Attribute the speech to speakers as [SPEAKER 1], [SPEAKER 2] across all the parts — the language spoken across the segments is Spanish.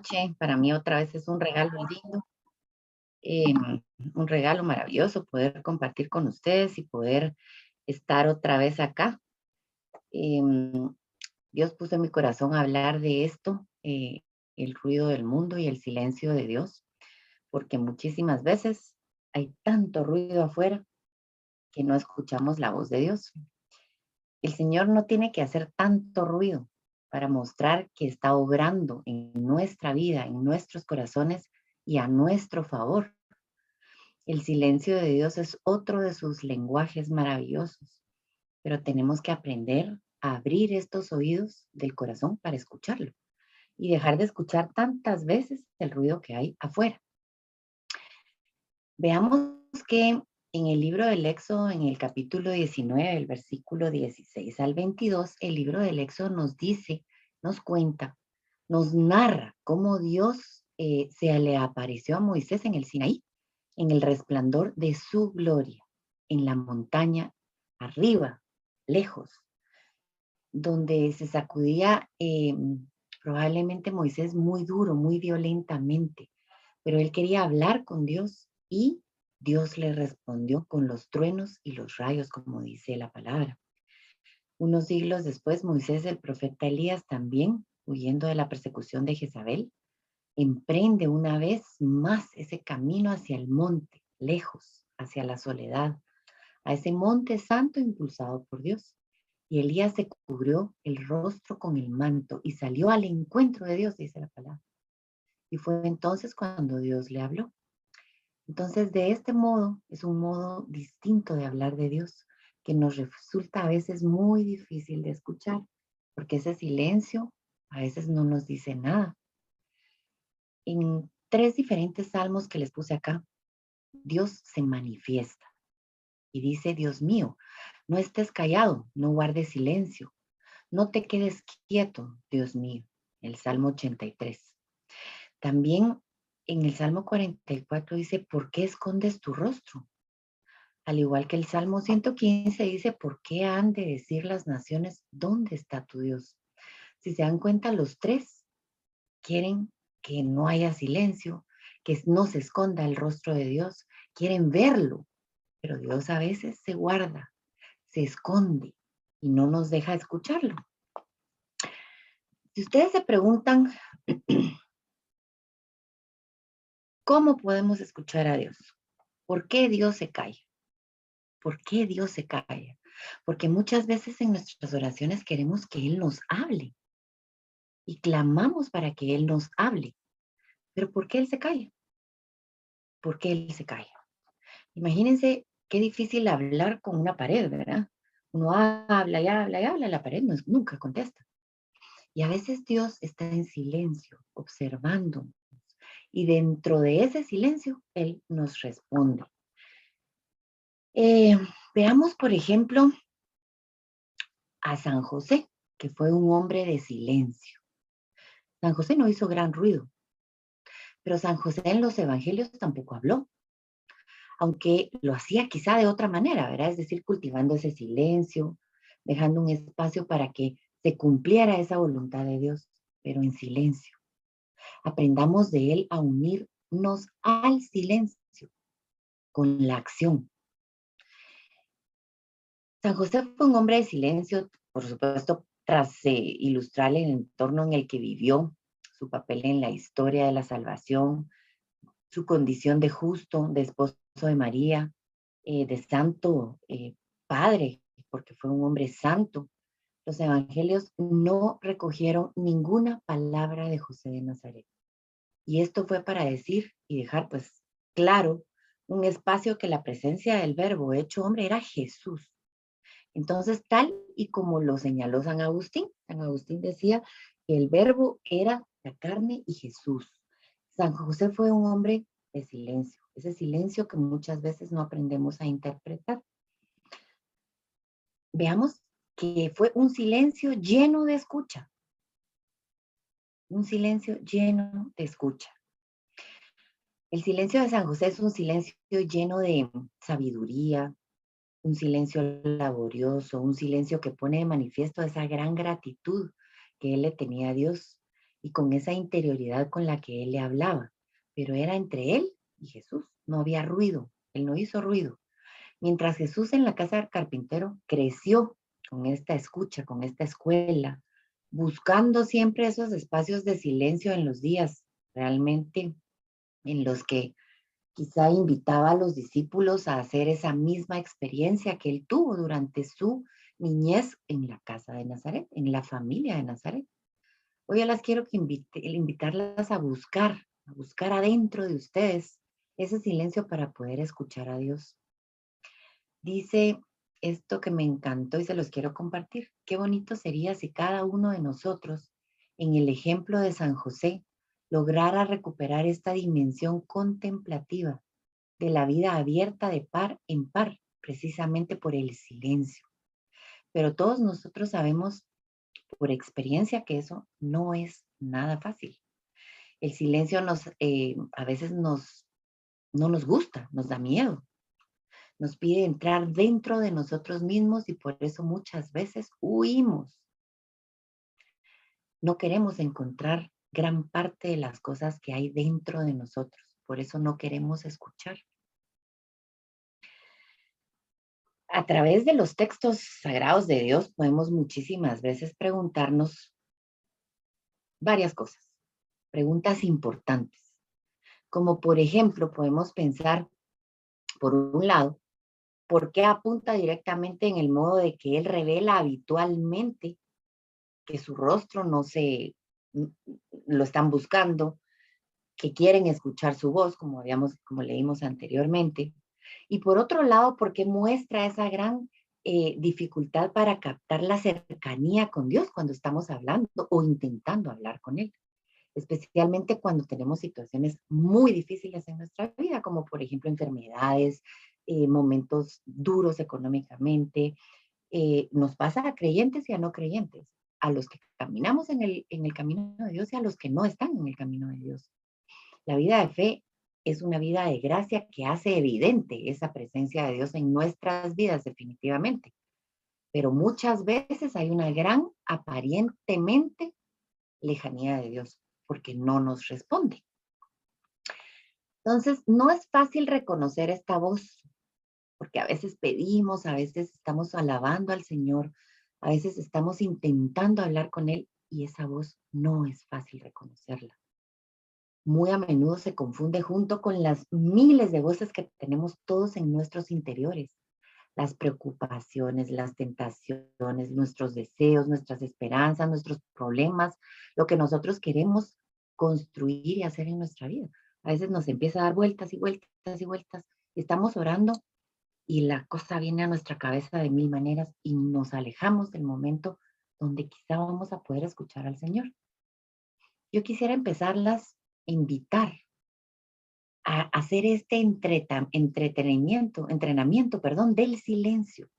[SPEAKER 1] noche. Para mí otra vez es un regalo lindo, un regalo maravilloso poder compartir con ustedes y poder estar otra vez acá. Em, Dios puso en mi corazón hablar de esto, el ruido del mundo y el silencio de Dios, porque muchísimas veces hay tanto ruido afuera que no escuchamos la voz de Dios. El Señor no tiene que hacer tanto ruido para mostrar que está obrando en nuestra vida, en nuestros corazones y a nuestro favor. El silencio de Dios es otro de sus lenguajes maravillosos, pero tenemos que aprender a abrir estos oídos del corazón para escucharlo y dejar de escuchar tantas veces el ruido que hay afuera. Veamos que en el libro del Éxodo, en el capítulo 19, el versículo 16 al 22, el libro del Éxodo nos dice, nos cuenta, nos narra cómo Dios se le apareció a Moisés en el Sinaí, en el resplandor de su gloria, en la montaña arriba, lejos, donde se sacudía probablemente Moisés muy duro, muy violentamente, pero él quería hablar con Dios y Dios le respondió con los truenos y los rayos, como dice la palabra. Unos siglos después, Moisés, el profeta Elías, también, huyendo de la persecución de Jezabel, emprende una vez más ese camino hacia el monte, lejos, hacia la soledad, a ese monte santo impulsado por Dios. Y Elías se cubrió el rostro con el manto y salió al encuentro de Dios, dice la palabra. Y fue entonces cuando Dios le habló. Entonces, de este modo, es un modo distinto de hablar de Dios, que nos resulta a veces muy difícil de escuchar, porque ese silencio a veces no nos dice nada. En tres diferentes salmos que les puse acá, Dios se manifiesta y dice, Dios mío, no estés callado, no guardes silencio, no te quedes quieto, Dios mío. El Salmo 83. También en el Salmo 44 dice, ¿por qué escondes tu rostro? Al igual que el Salmo 115 dice, ¿por qué han de decir las naciones, ¿dónde está tu Dios? Si se dan cuenta, los tres quieren que no haya silencio, que no se esconda el rostro de Dios, quieren verlo, pero Dios a veces se guarda, se esconde y no nos deja escucharlo. Si ustedes se preguntan, ¿cómo podemos escuchar a Dios? ¿Por qué Dios se calla? ¿Por qué Dios se calla? Porque muchas veces en nuestras oraciones queremos que Él nos hable y clamamos para que Él nos hable. Pero ¿por qué Él se calla? ¿Por qué Él se calla? Imagínense qué difícil hablar con una pared, ¿verdad? Uno habla y habla y habla, la pared nunca contesta. Y a veces Dios está en silencio, observando, y dentro de ese silencio Él nos responde. Eh, Veamos, por ejemplo, a San José, que fue un hombre de silencio. San José no hizo gran ruido, pero San José en los evangelios tampoco habló, aunque lo hacía quizá de otra manera, ¿verdad? Es decir, cultivando ese silencio, dejando un espacio para que se cumpliera esa voluntad de Dios, pero en silencio. Aprendamos de él a unirnos al silencio con la acción. San José fue un hombre de silencio, por supuesto, tras ilustrar el entorno en el que vivió, su papel en la historia de la salvación, su condición de justo, de esposo de María, de santo padre, porque fue un hombre santo. Los evangelios no recogieron ninguna palabra de José de Nazaret. Y esto fue para decir y dejar pues claro un espacio que la presencia del verbo hecho hombre era Jesús. Entonces, tal y como lo señaló San Agustín decía que el verbo era la carne y Jesús. San José fue un hombre de silencio, ese silencio que muchas veces no aprendemos a interpretar. Veamos que fue un silencio lleno de escucha, un silencio lleno de escucha. El silencio de San José es un silencio lleno de sabiduría, un silencio laborioso, un silencio que pone de manifiesto esa gran gratitud que él le tenía a Dios y con esa interioridad con la que él le hablaba. Pero era entre él y Jesús. No había ruido. Él no hizo ruido. Mientras Jesús en la casa del carpintero creció con esta escucha, con esta escuela, buscando siempre esos espacios de silencio en los días realmente en los que quizá invitaba a los discípulos a hacer esa misma experiencia que él tuvo durante su niñez en la casa de Nazaret, en la familia de Nazaret. Hoy yo las quiero invitarlas a buscar adentro de ustedes ese silencio para poder escuchar a Dios. Dice esto que me encantó y se los quiero compartir. Qué bonito sería si cada uno de nosotros, en el ejemplo de San José, lograra recuperar esta dimensión contemplativa de la vida abierta de par en par, precisamente por el silencio. Pero todos nosotros sabemos por experiencia que eso no es nada fácil. El silencio a veces no nos gusta, nos da miedo, nos pide entrar dentro de nosotros mismos y por eso muchas veces huimos. No queremos encontrar gran parte de las cosas que hay dentro de nosotros, por eso no queremos escuchar. A través de los textos sagrados de Dios podemos muchísimas veces preguntarnos varias cosas, preguntas importantes, como por ejemplo podemos pensar, por un lado, ¿por qué apunta directamente en el modo de que Él revela habitualmente que su rostro no se lo están buscando, que quieren escuchar su voz, como leímos anteriormente? Y por otro lado, ¿por qué muestra esa gran dificultad para captar la cercanía con Dios cuando estamos hablando o intentando hablar con Él? Especialmente cuando tenemos situaciones muy difíciles en nuestra vida, como por ejemplo enfermedades, momentos duros económicamente. Nos pasa a creyentes y a no creyentes, a los que caminamos en el camino de Dios y a los que no están en el camino de Dios. La vida de fe es una vida de gracia que hace evidente esa presencia de Dios en nuestras vidas definitivamente. Pero muchas veces hay una gran aparentemente lejanía de Dios porque no nos responde. Entonces, no es fácil reconocer esta voz porque a veces pedimos, a veces estamos alabando al Señor, a veces estamos intentando hablar con Él y esa voz no es fácil reconocerla. Muy a menudo se confunde junto con las miles de voces que tenemos todos en nuestros interiores. Las preocupaciones, las tentaciones, nuestros deseos, nuestras esperanzas, nuestros problemas, lo que nosotros queremos construir y hacer en nuestra vida. A veces nos empieza a dar vueltas y vueltas y vueltas. Estamos orando y la cosa viene a nuestra cabeza de mil maneras y nos alejamos del momento donde quizá vamos a poder escuchar al Señor. Yo quisiera empezarlas a invitar a hacer este entrenamiento, del silencio,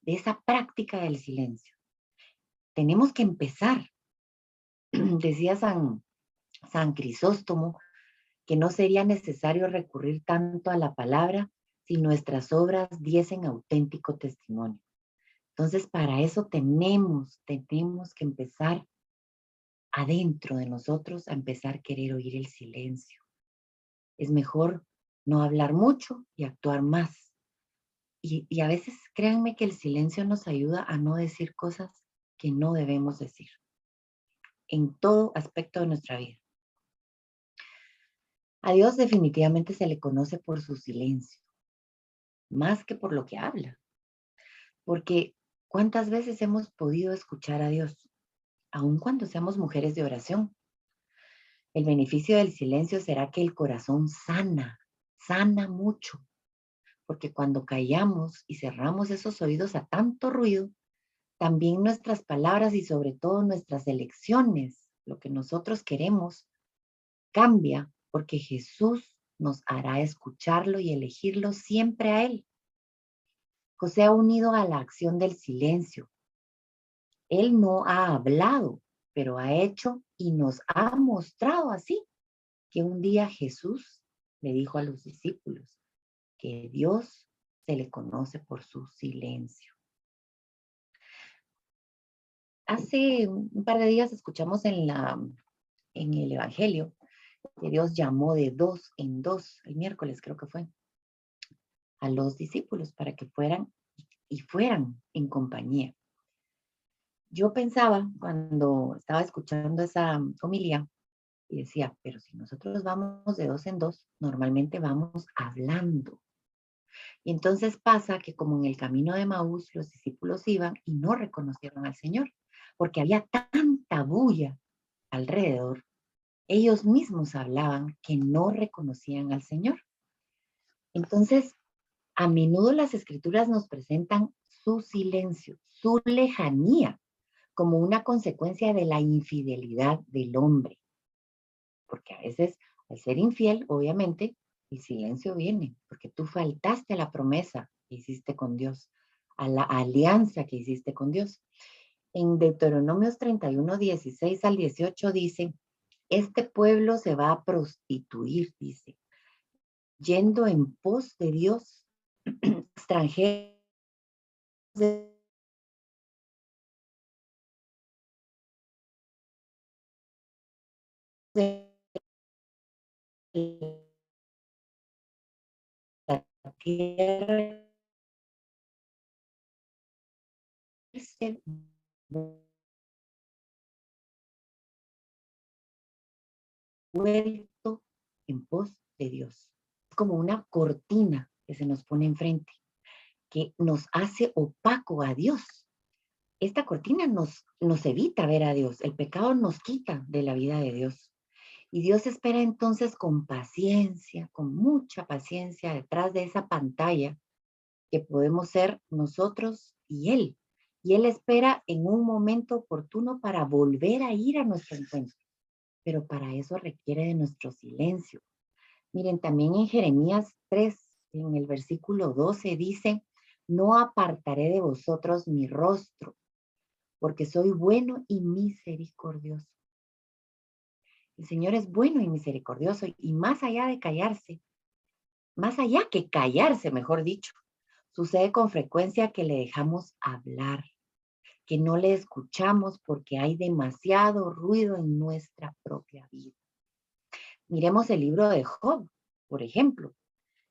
[SPEAKER 1] de esa práctica del silencio. Tenemos que empezar, decía San Crisóstomo, que no sería necesario recurrir tanto a la palabra si nuestras obras diesen auténtico testimonio. Entonces, para eso tenemos que empezar adentro de nosotros, a empezar a querer oír el silencio. Es mejor no hablar mucho y actuar más. Y a veces créanme que el silencio nos ayuda a no decir cosas que no debemos decir en todo aspecto de nuestra vida. A Dios definitivamente se le conoce por su silencio, más que por lo que habla. Porque ¿cuántas veces hemos podido escuchar a Dios, aun cuando seamos mujeres de oración? El beneficio del silencio será que el corazón sana mucho, porque cuando callamos y cerramos esos oídos a tanto ruido, también nuestras palabras y sobre todo nuestras elecciones, lo que nosotros queremos, cambia porque Jesús nos hará escucharlo y elegirlo siempre a Él. José ha unido a la acción del silencio. Él no ha hablado, pero ha hecho y nos ha mostrado así que un día Jesús le dijo a los discípulos que Dios se le conoce por su silencio. Hace un par de días escuchamos en la en el Evangelio, que Dios llamó de dos en dos, el miércoles creo que fue, a los discípulos para que fueran y fueran en compañía. Yo pensaba cuando estaba escuchando esa homilía y decía, pero si nosotros vamos de dos en dos, normalmente vamos hablando. Y entonces pasa que como en el camino de Maús los discípulos iban y no reconocieron al Señor, porque había tanta bulla alrededor. Ellos mismos hablaban que no reconocían al Señor. Entonces, a menudo las escrituras nos presentan su silencio, su lejanía, como una consecuencia de la infidelidad del hombre. Porque a veces, al ser infiel, obviamente, el silencio viene, porque tú faltaste a la promesa que hiciste con Dios, a la alianza que hiciste con Dios. En Deuteronomios 31, 16 al 18 dice, este pueblo se va a prostituir, dice, yendo en pos de Dios, extranjeros de la tierra, vuelto en pos de Dios. Es como una cortina que se nos pone enfrente, que nos hace opaco a Dios. Esta cortina nos evita ver a Dios. El pecado nos quita de la vida de Dios. Y Dios espera entonces con paciencia, con mucha paciencia, detrás de esa pantalla que podemos ser nosotros y Él. Y Él espera en un momento oportuno para volver a ir a nuestro encuentro. Pero para eso requiere de nuestro silencio. Miren, también en Jeremías 3, en el versículo 12 dice, no apartaré de vosotros mi rostro, porque soy bueno y misericordioso. El Señor es bueno y misericordioso, y más allá de callarse, más allá que callarse, mejor dicho, sucede con frecuencia que le dejamos hablar, que no le escuchamos porque hay demasiado ruido en nuestra propia vida. Miremos el libro de Job, por ejemplo.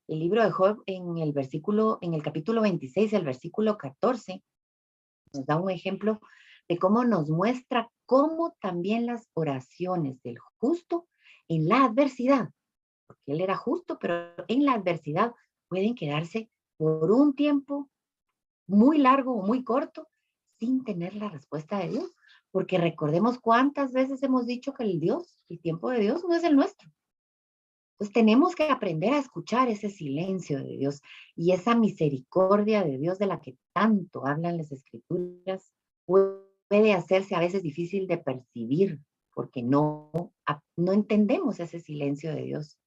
[SPEAKER 1] El libro de Job en el capítulo 26, el versículo 14, nos da un ejemplo de cómo nos muestra cómo también las oraciones del justo en la adversidad, porque él era justo, pero en la adversidad pueden quedarse por un tiempo muy largo o muy corto sin tener la respuesta de Dios. Porque recordemos cuántas veces hemos dicho que el tiempo de Dios no es el nuestro. Entonces tenemos que aprender a escuchar ese silencio de Dios y esa misericordia de Dios de la que tanto hablan las escrituras puede hacerse a veces difícil de percibir porque no entendemos ese silencio de Dios.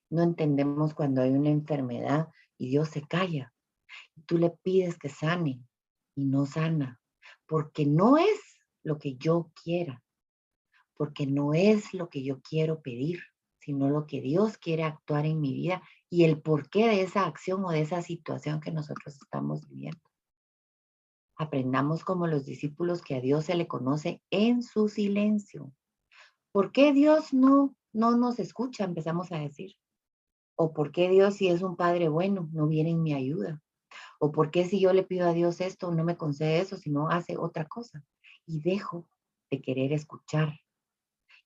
[SPEAKER 1] No entendemos cuando hay una enfermedad y Dios se calla. Tú le pides que sane y no sana porque no es lo que yo quiera, porque no es lo que yo quiero pedir, sino lo que Dios quiere actuar en mi vida y el porqué de esa acción o de esa situación que nosotros estamos viviendo. Aprendamos como los discípulos que a Dios se le conoce en su silencio. ¿Por qué Dios no nos escucha? Empezamos a decir. ¿O por qué Dios, si es un Padre bueno, no viene en mi ayuda? ¿O por qué si yo le pido a Dios esto, no me concede eso, sino hace otra cosa? Y dejo de querer escuchar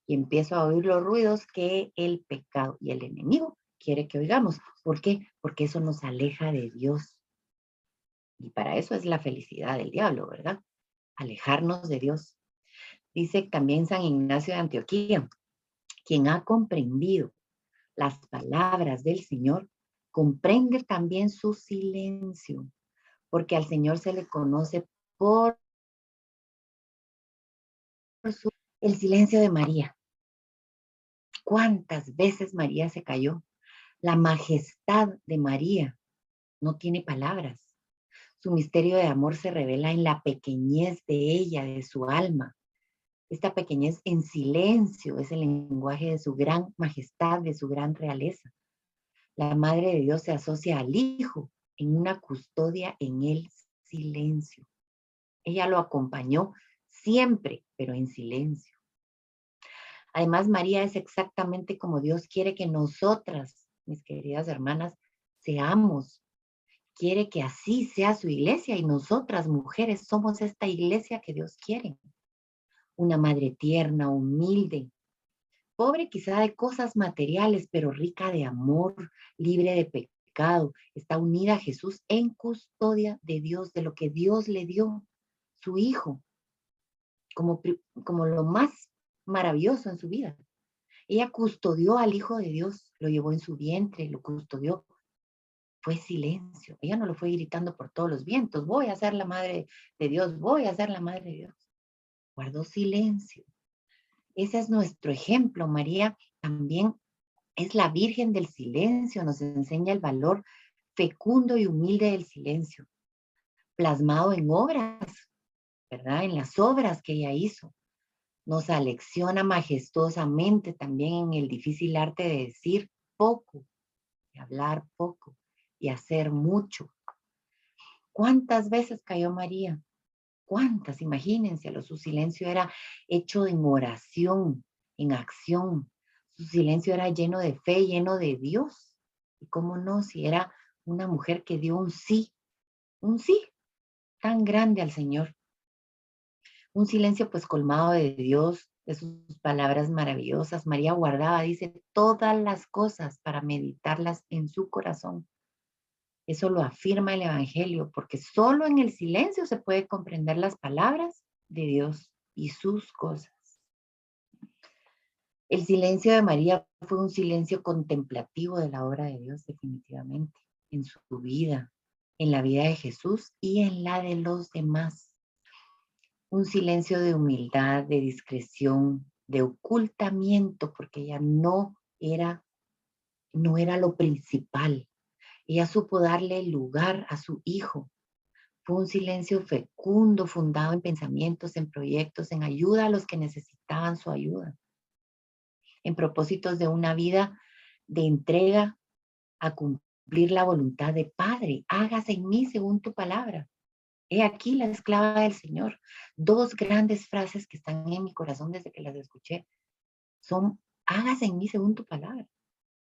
[SPEAKER 1] y empiezo a oír los ruidos que el pecado y el enemigo quiere que oigamos. ¿Por qué? Porque eso nos aleja de Dios. Y para eso es la felicidad del diablo, ¿verdad? Alejarnos de Dios. Dice también San Ignacio de Antioquía, quien ha comprendido las palabras del Señor, comprende también su silencio, porque al Señor se le conoce por el silencio de María. ¿Cuántas veces María se cayó? La majestad de María no tiene palabras. Su misterio de amor se revela en la pequeñez de ella, de su alma. Esta pequeñez en silencio es el lenguaje de su gran majestad, de su gran realeza. La Madre de Dios se asocia al Hijo en una custodia en el silencio. Ella lo acompañó siempre, pero en silencio. Además, María es exactamente como Dios quiere que nosotras, mis queridas hermanas, seamos. Quiere que así sea su iglesia y nosotras, mujeres, somos esta iglesia que Dios quiere. Una madre tierna, humilde, pobre quizá de cosas materiales, pero rica de amor, libre de pecado. Está unida a Jesús en custodia de Dios, de lo que Dios le dio, su Hijo, como lo más maravilloso en su vida. Ella custodió al Hijo de Dios, lo llevó en su vientre, lo custodió. Fue silencio. Ella no lo fue gritando por todos los vientos. Voy a ser la madre de Dios, voy a ser la madre de Dios. Guardó silencio. Ese es nuestro ejemplo. María también es la Virgen del silencio. Nos enseña el valor fecundo y humilde del silencio, plasmado en obras, ¿verdad? En las obras que ella hizo. Nos alecciona majestuosamente también en el difícil arte de decir poco, de hablar poco y hacer mucho. ¿Cuántas veces cayó María? ¿Cuántas? Imagínense, su silencio era hecho en oración, en acción. Su silencio era lleno de fe, lleno de Dios. Y cómo no, si era una mujer que dio un sí tan grande al Señor. Un silencio pues colmado de Dios, de sus palabras maravillosas. María guardaba, dice, todas las cosas para meditarlas en su corazón. Eso lo afirma el Evangelio, porque solo en el silencio se puede comprender las palabras de Dios y sus cosas. El silencio de María fue un silencio contemplativo de la obra de Dios, definitivamente, en su vida, en la vida de Jesús y en la de los demás. Un silencio de humildad, de discreción, de ocultamiento, porque ella no era lo principal. Ella supo darle lugar a su hijo. Fue un silencio fecundo, fundado en pensamientos, en proyectos, en ayuda a los que necesitaban su ayuda, en propósitos de una vida de entrega a cumplir la voluntad de Padre. Hágase en mí según tu palabra. He aquí la esclava del Señor. Dos grandes frases que están en mi corazón desde que las escuché son, hágase en mí según tu palabra.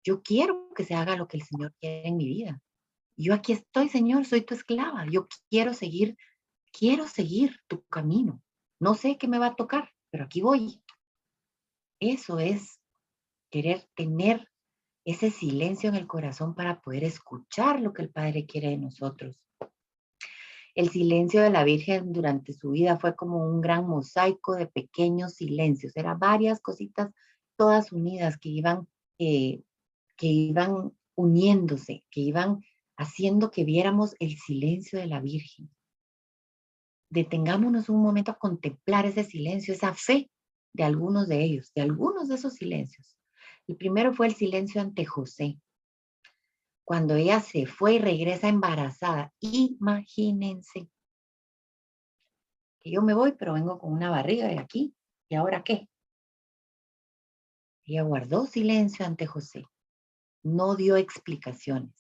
[SPEAKER 1] Yo quiero que se haga lo que el Señor quiere en mi vida. Yo aquí estoy, Señor, soy tu esclava. Yo quiero seguir tu camino. No sé qué me va a tocar, pero aquí voy. Eso es querer tener ese silencio en el corazón para poder escuchar lo que el Padre quiere de nosotros. El silencio de la Virgen durante su vida fue como un gran mosaico de pequeños silencios. Eran varias cositas todas unidas eh, que iban uniéndose, que iban haciendo que viéramos el silencio de la Virgen. Detengámonos un momento a contemplar ese silencio, esa fe de algunos de ellos, de algunos de esos silencios. El primero fue el silencio ante José, cuando ella se fue y regresa embarazada. Imagínense que yo me voy, pero vengo con una barriga de aquí. ¿Y ahora qué? Ella guardó silencio ante José, no dio explicaciones.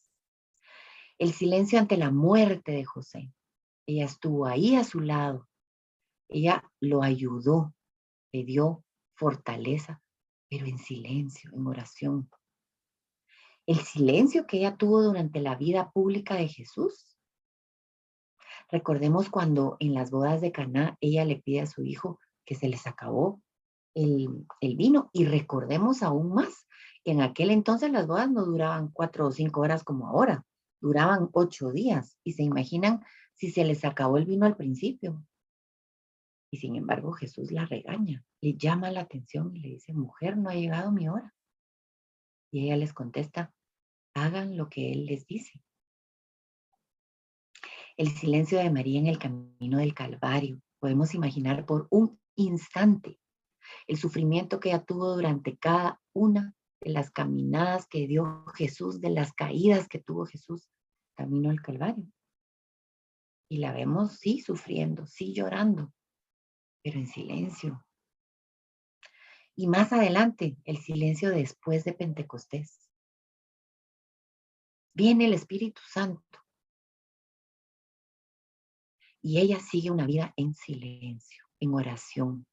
[SPEAKER 1] El silencio ante la muerte de José. Ella estuvo ahí a su lado. Ella lo ayudó, le dio fortaleza, pero en silencio, en oración. El silencio que ella tuvo durante la vida pública de Jesús. Recordemos cuando en las bodas de Caná ella le pide a su hijo que se les acabó el vino, y recordemos aún más que en aquel entonces las bodas no duraban 4 o 5 horas como ahora, duraban 8 días, y se imaginan si se les acabó el vino al principio. Y sin embargo Jesús la regaña, le llama la atención y le dice, mujer, no ha llegado mi hora. Y ella les contesta, hagan lo que él les dice. El silencio de María en el camino del Calvario. Podemos imaginar por un instante el sufrimiento que ella tuvo durante cada una de las caminadas que dio Jesús, de las caídas que tuvo Jesús camino al Calvario. Y la vemos, sí, sufriendo, sí, llorando, pero en silencio. Y más adelante, el silencio después de Pentecostés. Viene el Espíritu Santo y ella sigue una vida en silencio, en oración,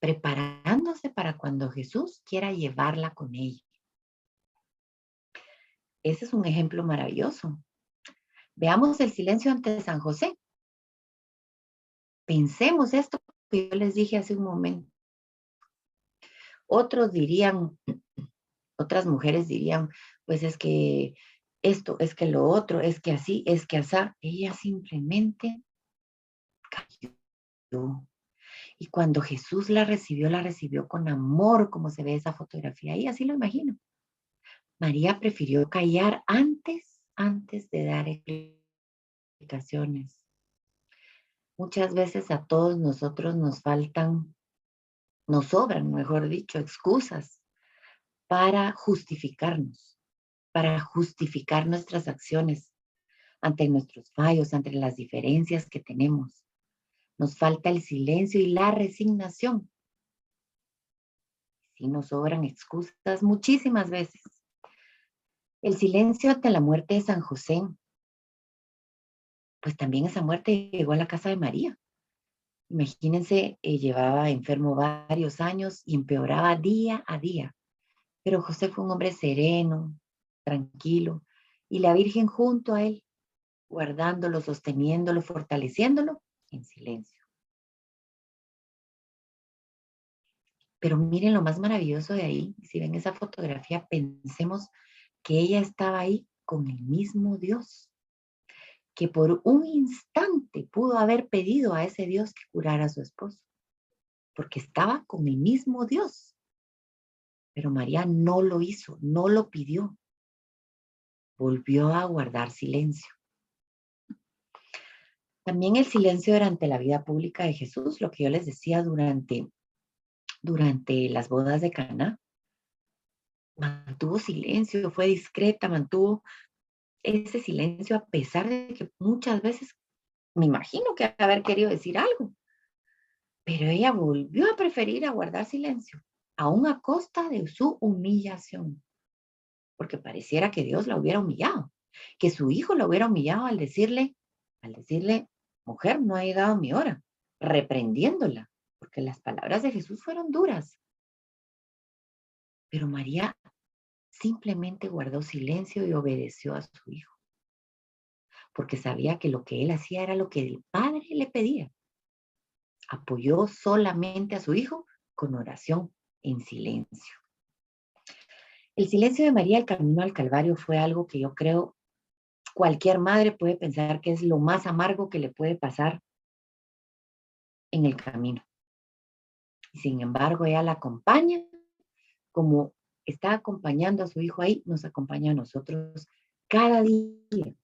[SPEAKER 1] preparándose para cuando Jesús quiera llevarla con ella. Ese es un ejemplo maravilloso. Veamos el silencio ante San José. Pensemos esto que yo les dije hace un momento. Otros dirían, otras mujeres dirían, pues es que esto, es que lo otro, es que así, es que asá. Ella simplemente cayó. Y cuando Jesús la recibió con amor, como se ve esa fotografía ahí, así lo imagino. María prefirió callar antes de dar explicaciones. Muchas veces a todos nosotros nos sobran, mejor dicho, excusas para justificarnos, para justificar nuestras acciones ante nuestros fallos, ante las diferencias que tenemos. Nos falta el silencio y la resignación. Sí, nos sobran excusas muchísimas veces. El silencio ante la muerte de San José, pues también esa muerte llegó a la casa de María. Imagínense, llevaba enfermo varios años y empeoraba día a día. Pero José fue un hombre sereno, tranquilo, y la Virgen junto a él, guardándolo, sosteniéndolo, fortaleciéndolo en silencio. Pero miren lo más maravilloso de ahí, si ven esa fotografía, pensemos que ella estaba ahí con el mismo Dios, que por un instante pudo haber pedido a ese Dios que curara a su esposo, porque estaba con el mismo Dios. Pero María no lo hizo, no lo pidió. Volvió a guardar silencio. También el silencio durante la vida pública de Jesús, lo que yo les decía durante las bodas de Caná. Mantuvo silencio, fue discreta, mantuvo ese silencio a pesar de que muchas veces me imagino que haber querido decir algo. Pero ella volvió a preferir a guardar silencio, aún a costa de su humillación. Porque pareciera que Dios la hubiera humillado, que su hijo la hubiera humillado al decirle, mujer, no ha llegado mi hora, reprendiéndola, porque las palabras de Jesús fueron duras. Pero María simplemente guardó silencio y obedeció a su hijo, porque sabía que lo que él hacía era lo que el Padre le pedía. Apoyó solamente a su hijo con oración en silencio. El silencio de María al camino al Calvario fue algo que yo creo cualquier madre puede pensar que es lo más amargo que le puede pasar en el camino. Y sin embargo, ella la acompaña, como está acompañando a su hijo ahí, nos acompaña a nosotros cada día.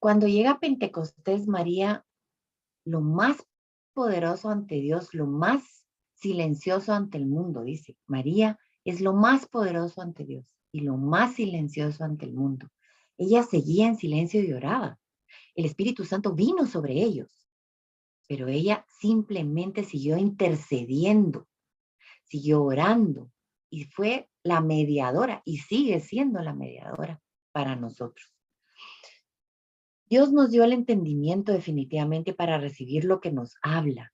[SPEAKER 1] Cuando llega Pentecostés, María, lo más poderoso ante Dios, lo más silencioso ante el mundo, dice. María es lo más poderoso ante Dios y lo más silencioso ante el mundo. Ella seguía en silencio y oraba. El Espíritu Santo vino sobre ellos, pero ella simplemente siguió intercediendo, siguió orando y fue la mediadora y sigue siendo la mediadora para nosotros. Dios nos dio el entendimiento definitivamente para recibir lo que nos habla,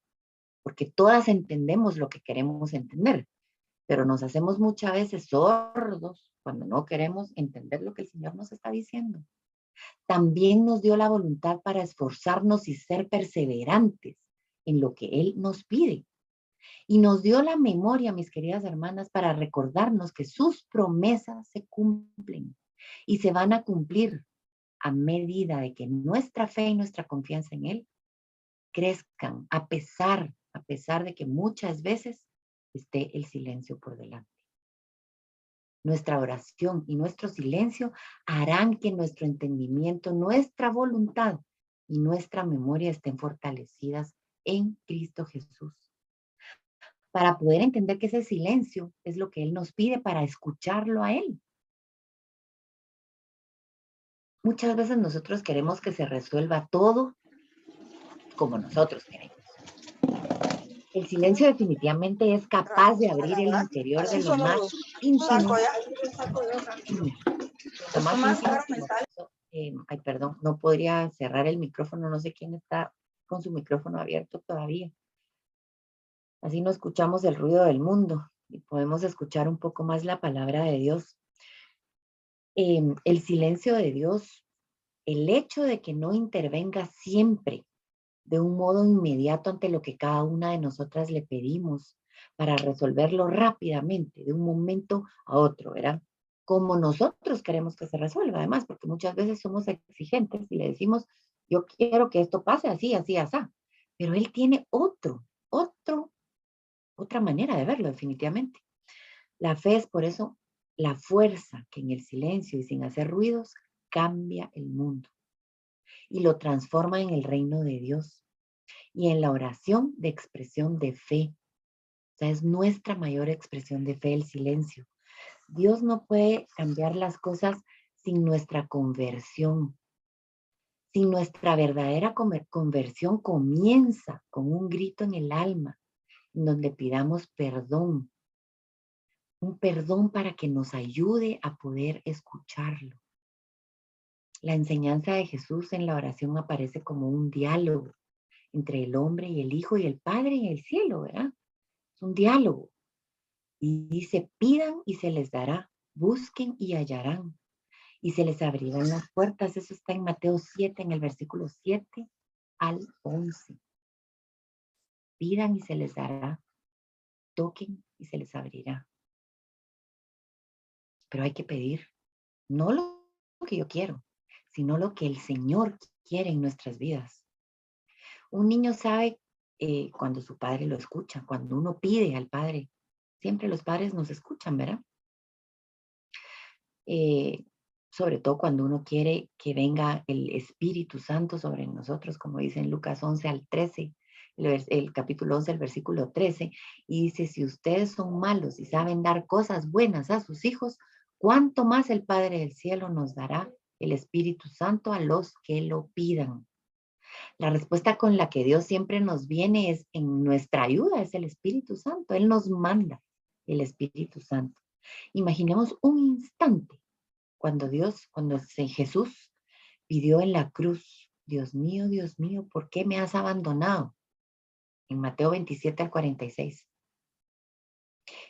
[SPEAKER 1] porque todas entendemos lo que queremos entender, pero nos hacemos muchas veces sordos cuando no queremos entender lo que el Señor nos está diciendo. También nos dio la voluntad para esforzarnos y ser perseverantes en lo que Él nos pide. Y nos dio la memoria, mis queridas hermanas, para recordarnos que sus promesas se cumplen y se van a cumplir a medida de que nuestra fe y nuestra confianza en Él crezcan, a pesar de que muchas veces esté el silencio por delante. Nuestra oración y nuestro silencio harán que nuestro entendimiento, nuestra voluntad y nuestra memoria estén fortalecidas en Cristo Jesús. Para poder entender que ese silencio es lo que Él nos pide para escucharlo a Él. Muchas veces nosotros queremos que se resuelva todo como nosotros queremos. El silencio definitivamente es capaz de abrir el interior de lo más íntimo. Lo más íntimo. Ay, perdón, no podría cerrar el micrófono, no sé quién está con su micrófono abierto todavía. Así no escuchamos el ruido del mundo y podemos escuchar un poco más la palabra de Dios. El silencio de Dios, el hecho de que no intervenga siempre de un modo inmediato ante lo que cada una de nosotras le pedimos para resolverlo rápidamente, de un momento a otro, ¿verdad? Como nosotros queremos que se resuelva, además, porque muchas veces somos exigentes y le decimos, yo quiero que esto pase así, así, así. Pero él tiene otra manera de verlo, definitivamente. La fe es por eso la fuerza que en el silencio y sin hacer ruidos cambia el mundo y lo transforma en el reino de Dios y en la oración de expresión de fe. O sea, es nuestra mayor expresión de fe el silencio. Dios no puede cambiar las cosas sin nuestra conversión. Sin nuestra verdadera conversión comienza con un grito en el alma, en donde pidamos perdón, un perdón para que nos ayude a poder escucharlo. La enseñanza de Jesús en la oración aparece como un diálogo entre el hombre y el Hijo y el Padre en el cielo, ¿verdad? Es un diálogo. Y dice, pidan y se les dará, busquen y hallarán, y se les abrirán las puertas. Eso está en Mateo 7, en el versículo 7 al 11. Pidan y se les dará, toquen y se les abrirá. Pero hay que pedir, no lo que yo quiero, sino lo que el Señor quiere en nuestras vidas. Un niño sabe cuando su padre lo escucha, cuando uno pide al padre. Siempre los padres nos escuchan, ¿verdad? Eh, Sobre todo cuando uno quiere que venga el Espíritu Santo sobre nosotros, como dice en Lucas 11 al 13, el capítulo 11, el versículo 13, y dice, si ustedes son malos y saben dar cosas buenas a sus hijos, ¿cuánto más el Padre del Cielo nos dará el Espíritu Santo a los que lo pidan? La respuesta con la que Dios siempre nos viene es en nuestra ayuda, es el Espíritu Santo. Él nos manda el Espíritu Santo. Imaginemos un instante cuando Jesús pidió en la cruz, Dios mío, ¿por qué me has abandonado? En Mateo 27 al 46.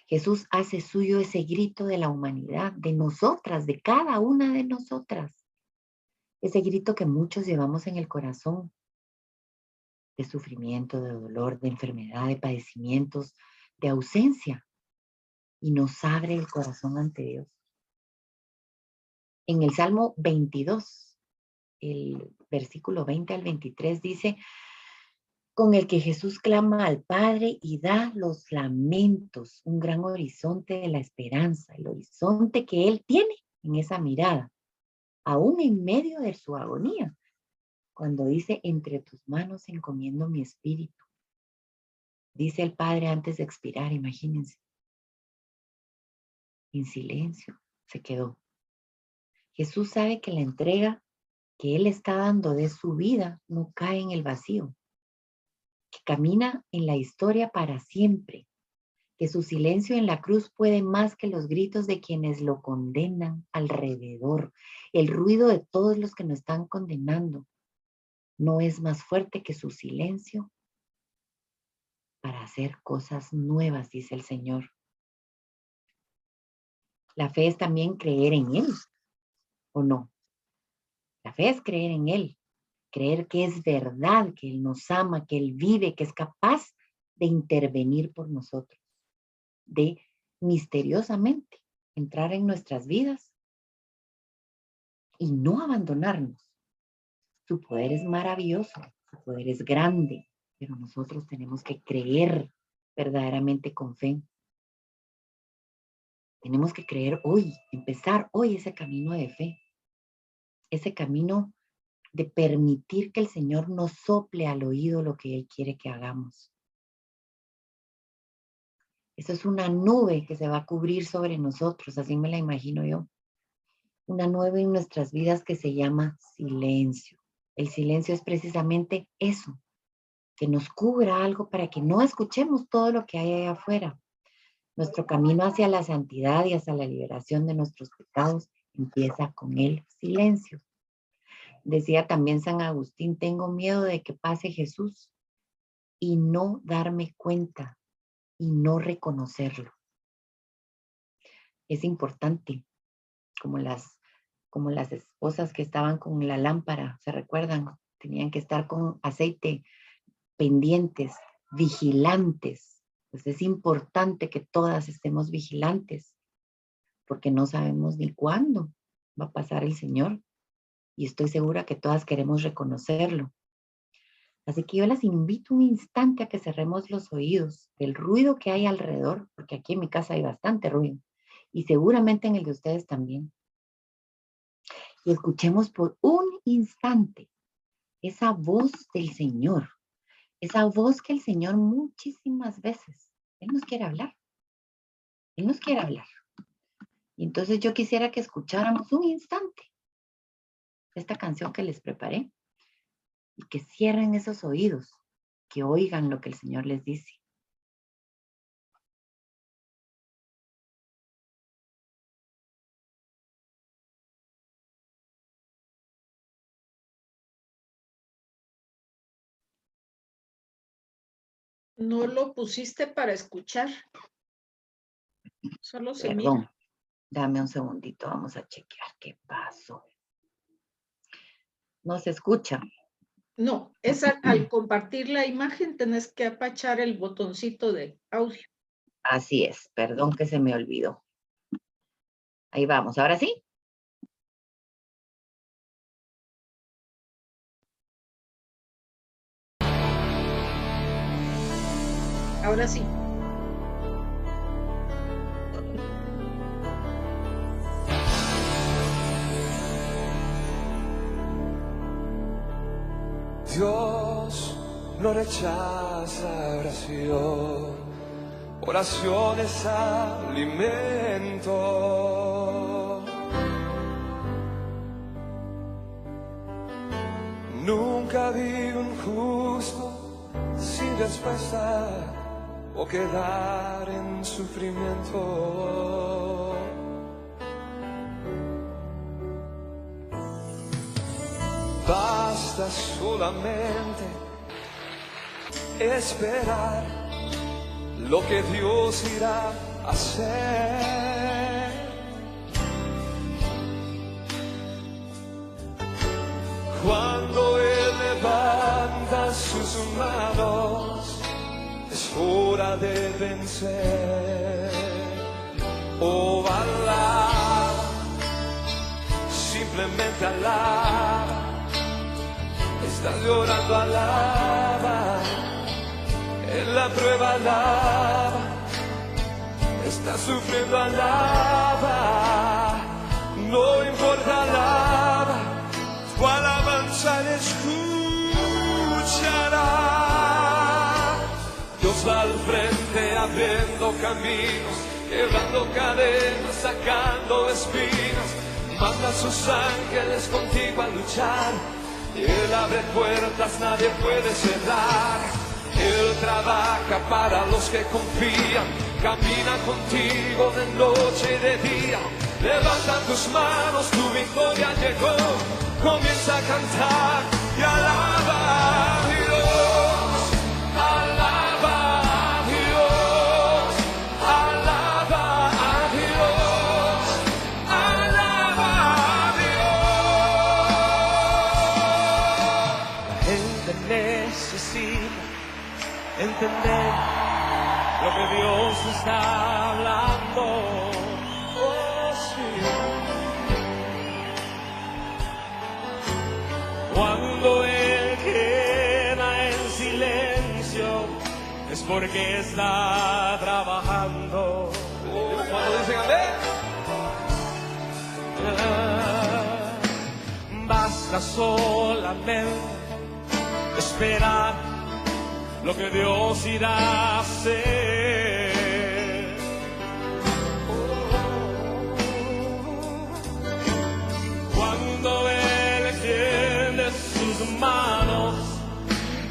[SPEAKER 1] Jesús hace suyo ese grito de la humanidad, de nosotras, de cada una de nosotras. Ese grito que muchos llevamos en el corazón, de sufrimiento, de dolor, de enfermedad, de padecimientos, de ausencia, y nos abre el corazón ante Dios. En el Salmo 22, el versículo 20 al 23 dice, con el que Jesús clama al Padre y da los lamentos, un gran horizonte de la esperanza, el horizonte que Él tiene en esa mirada, aún en medio de su agonía, cuando dice, entre tus manos encomiendo mi espíritu. Dice el Padre antes de expirar, imagínense, en silencio se quedó. Jesús sabe que la entrega que Él está dando de su vida no cae en el vacío, que camina en la historia para siempre, que su silencio en la cruz puede más que los gritos de quienes lo condenan alrededor. El ruido de todos los que nos están condenando no es más fuerte que su silencio para hacer cosas nuevas, dice el Señor. La fe es también creer en Él, ¿o no? La fe es creer en Él, creer que es verdad, que Él nos ama, que Él vive, que es capaz de intervenir por nosotros, de misteriosamente entrar en nuestras vidas y no abandonarnos. Su poder es maravilloso, su poder es grande, pero nosotros tenemos que creer verdaderamente con fe. Tenemos que creer hoy, empezar hoy ese camino de fe, ese camino de permitir que el Señor nos sople al oído lo que Él quiere que hagamos. Eso es una nube que se va a cubrir sobre nosotros, así me la imagino yo. Una nube en nuestras vidas que se llama silencio. El silencio es precisamente eso, que nos cubra algo para que no escuchemos todo lo que hay allá afuera. Nuestro camino hacia la santidad y hacia la liberación de nuestros pecados empieza con el silencio. Decía también San Agustín, tengo miedo de que pase Jesús y no darme cuenta y no reconocerlo. Es importante, como las esposas que estaban con la lámpara, ¿se recuerdan? Tenían que estar con aceite, pendientes, vigilantes. Pues es importante que todas estemos vigilantes, porque no sabemos ni cuándo va a pasar el Señor. Y estoy segura que todas queremos reconocerlo. Así que yo las invito un instante a que cerremos los oídos del ruido que hay alrededor, porque aquí en mi casa hay bastante ruido, y seguramente en el de ustedes también. Y escuchemos por un instante esa voz del Señor, esa voz que el Señor muchísimas veces, Él nos quiere hablar. Él nos quiere hablar. Y entonces yo quisiera que escucháramos un instante esta canción que les preparé y que cierren esos oídos, que oigan lo que el Señor les dice.
[SPEAKER 2] No lo pusiste para escuchar. Solo se
[SPEAKER 1] Perdón,
[SPEAKER 2] mira.
[SPEAKER 1] dame un segundito, vamos a chequear qué pasó. No se escucha.
[SPEAKER 2] No, es al compartir la imagen tenés que apachar el botoncito de audio.
[SPEAKER 1] Así es, perdón que se me olvidó. Ahí vamos, ¿ahora sí?
[SPEAKER 2] Ahora sí.
[SPEAKER 3] Dios no rechaza oración, oración es alimento. Nunca vi un justo sin respuesta o quedar en sufrimiento. Basta solamente esperar lo que Dios irá a hacer. Cuando Él levanta sus manos, es hora de vencer. Oh, alaba, simplemente alaba. Estás llorando, alaba. En la prueba, alaba. Estás sufriendo, alaba. No importa, alaba. Tu alabanza le escuchará. Dios va al frente abriendo caminos, quebrando cadenas, sacando espinas. Manda a sus ángeles contigo a luchar. Él abre puertas, nadie puede cerrar. Él trabaja para los que confían. Camina contigo de noche y de día. Levanta tus manos, tu victoria llegó. Comienza a cantar y alaba a Dios. Alaba a Dios. Alaba a Dios. Alaba a Dios. La gente necesita entender lo que Dios está hablando. Oh, sí. Cuando Él queda en silencio es porque está trabajando. Cuando dicen amén, basta solamente esperar lo que Dios irá a hacer. Cuando Él extiende sus manos,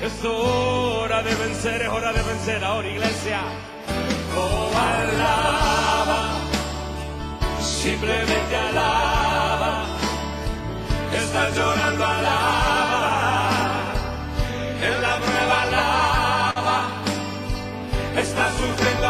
[SPEAKER 3] es hora de vencer, es hora de vencer ahora, iglesia. Oh, alaba, simplemente alaba. Estás llorando, alaba. En la prueba, alaba. Estás sufriendo,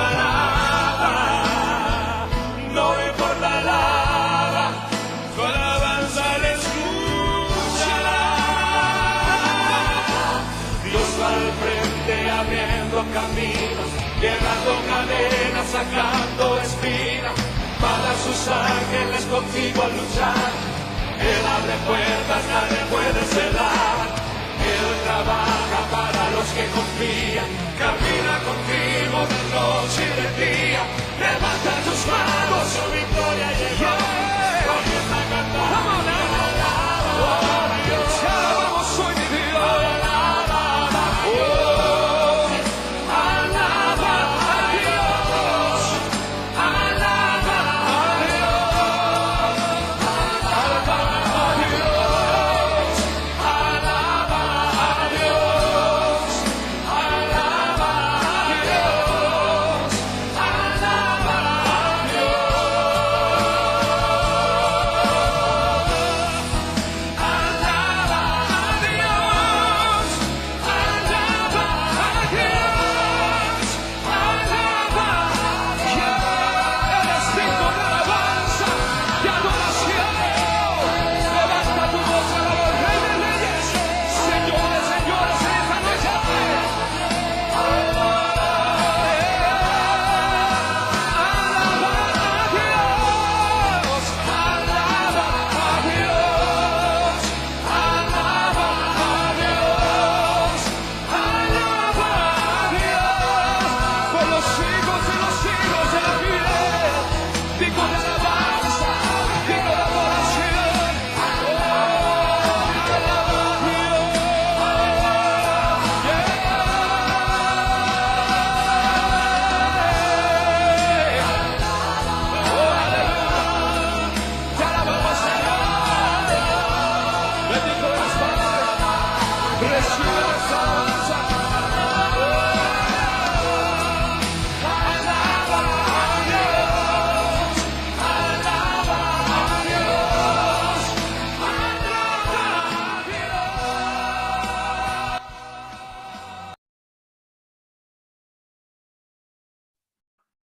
[SPEAKER 3] sacando espinas, manda a sus ángeles contigo a luchar. Él abre puertas, nadie puede cerrar. Él trabaja para los que confían, camina contigo de noche y de día. Levanta tus manos, su victoria llegó. Comienza a cantar. Te alabamos hoy, mi Dios.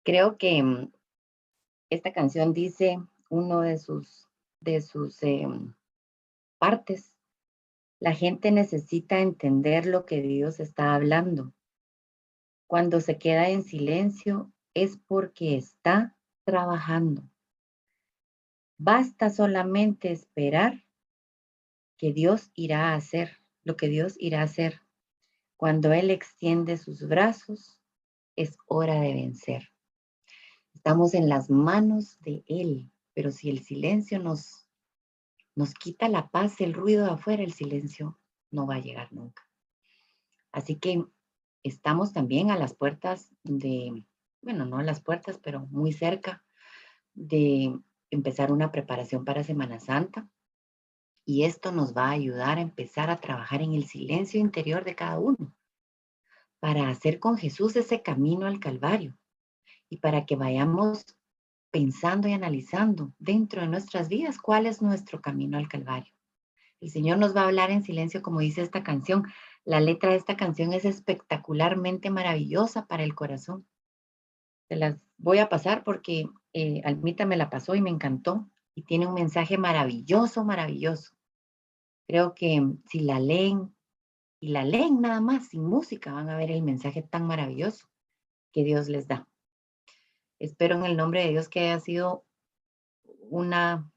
[SPEAKER 1] Creo que esta canción dice uno de sus partes. La gente necesita entender lo que Dios está hablando. Cuando se queda en silencio es porque está trabajando. Basta solamente esperar que Dios irá a hacer, lo que Dios irá a hacer. Cuando Él extiende sus brazos, es hora de vencer. Estamos en las manos de Él, pero si el silencio nos quita la paz, el ruido de afuera, el silencio no va a llegar nunca. Así que estamos también a las puertas de, bueno, no a las puertas, pero muy cerca de empezar una preparación para Semana Santa. Y esto nos va a ayudar a empezar a trabajar en el silencio interior de cada uno, para hacer con Jesús ese camino al Calvario y para que vayamos pensando y analizando dentro de nuestras vidas cuál es nuestro camino al Calvario. El Señor nos va a hablar en silencio, como dice esta canción. La letra de esta canción es espectacularmente maravillosa para el corazón. Se las voy a pasar porque Almita me la pasó y me encantó. Y tiene un mensaje maravilloso, maravilloso. Creo que si la leen y la leen nada más, sin música, van a ver el mensaje tan maravilloso que Dios les da. Espero en el nombre de Dios que haya sido una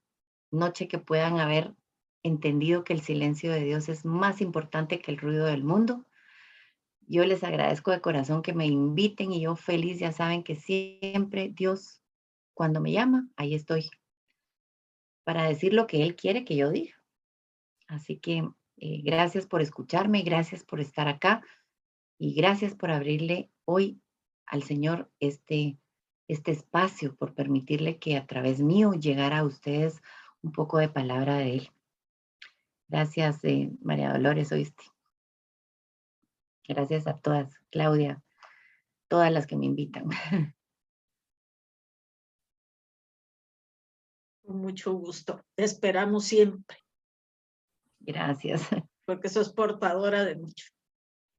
[SPEAKER 1] noche que puedan haber entendido que el silencio de Dios es más importante que el ruido del mundo. Yo les agradezco de corazón que me inviten y yo feliz, ya saben que siempre Dios, cuando me llama, ahí estoy para decir lo que Él quiere que yo diga. Así que gracias por escucharme, gracias por estar acá y gracias por abrirle hoy al Señor este espacio, por permitirle que a través mío llegara a ustedes un poco de palabra de Él. Gracias, María Dolores, oíste. Gracias a todas, Claudia, todas las que me invitan.
[SPEAKER 2] Con mucho gusto. Te esperamos siempre.
[SPEAKER 1] Gracias.
[SPEAKER 2] Porque sos portadora de mucho.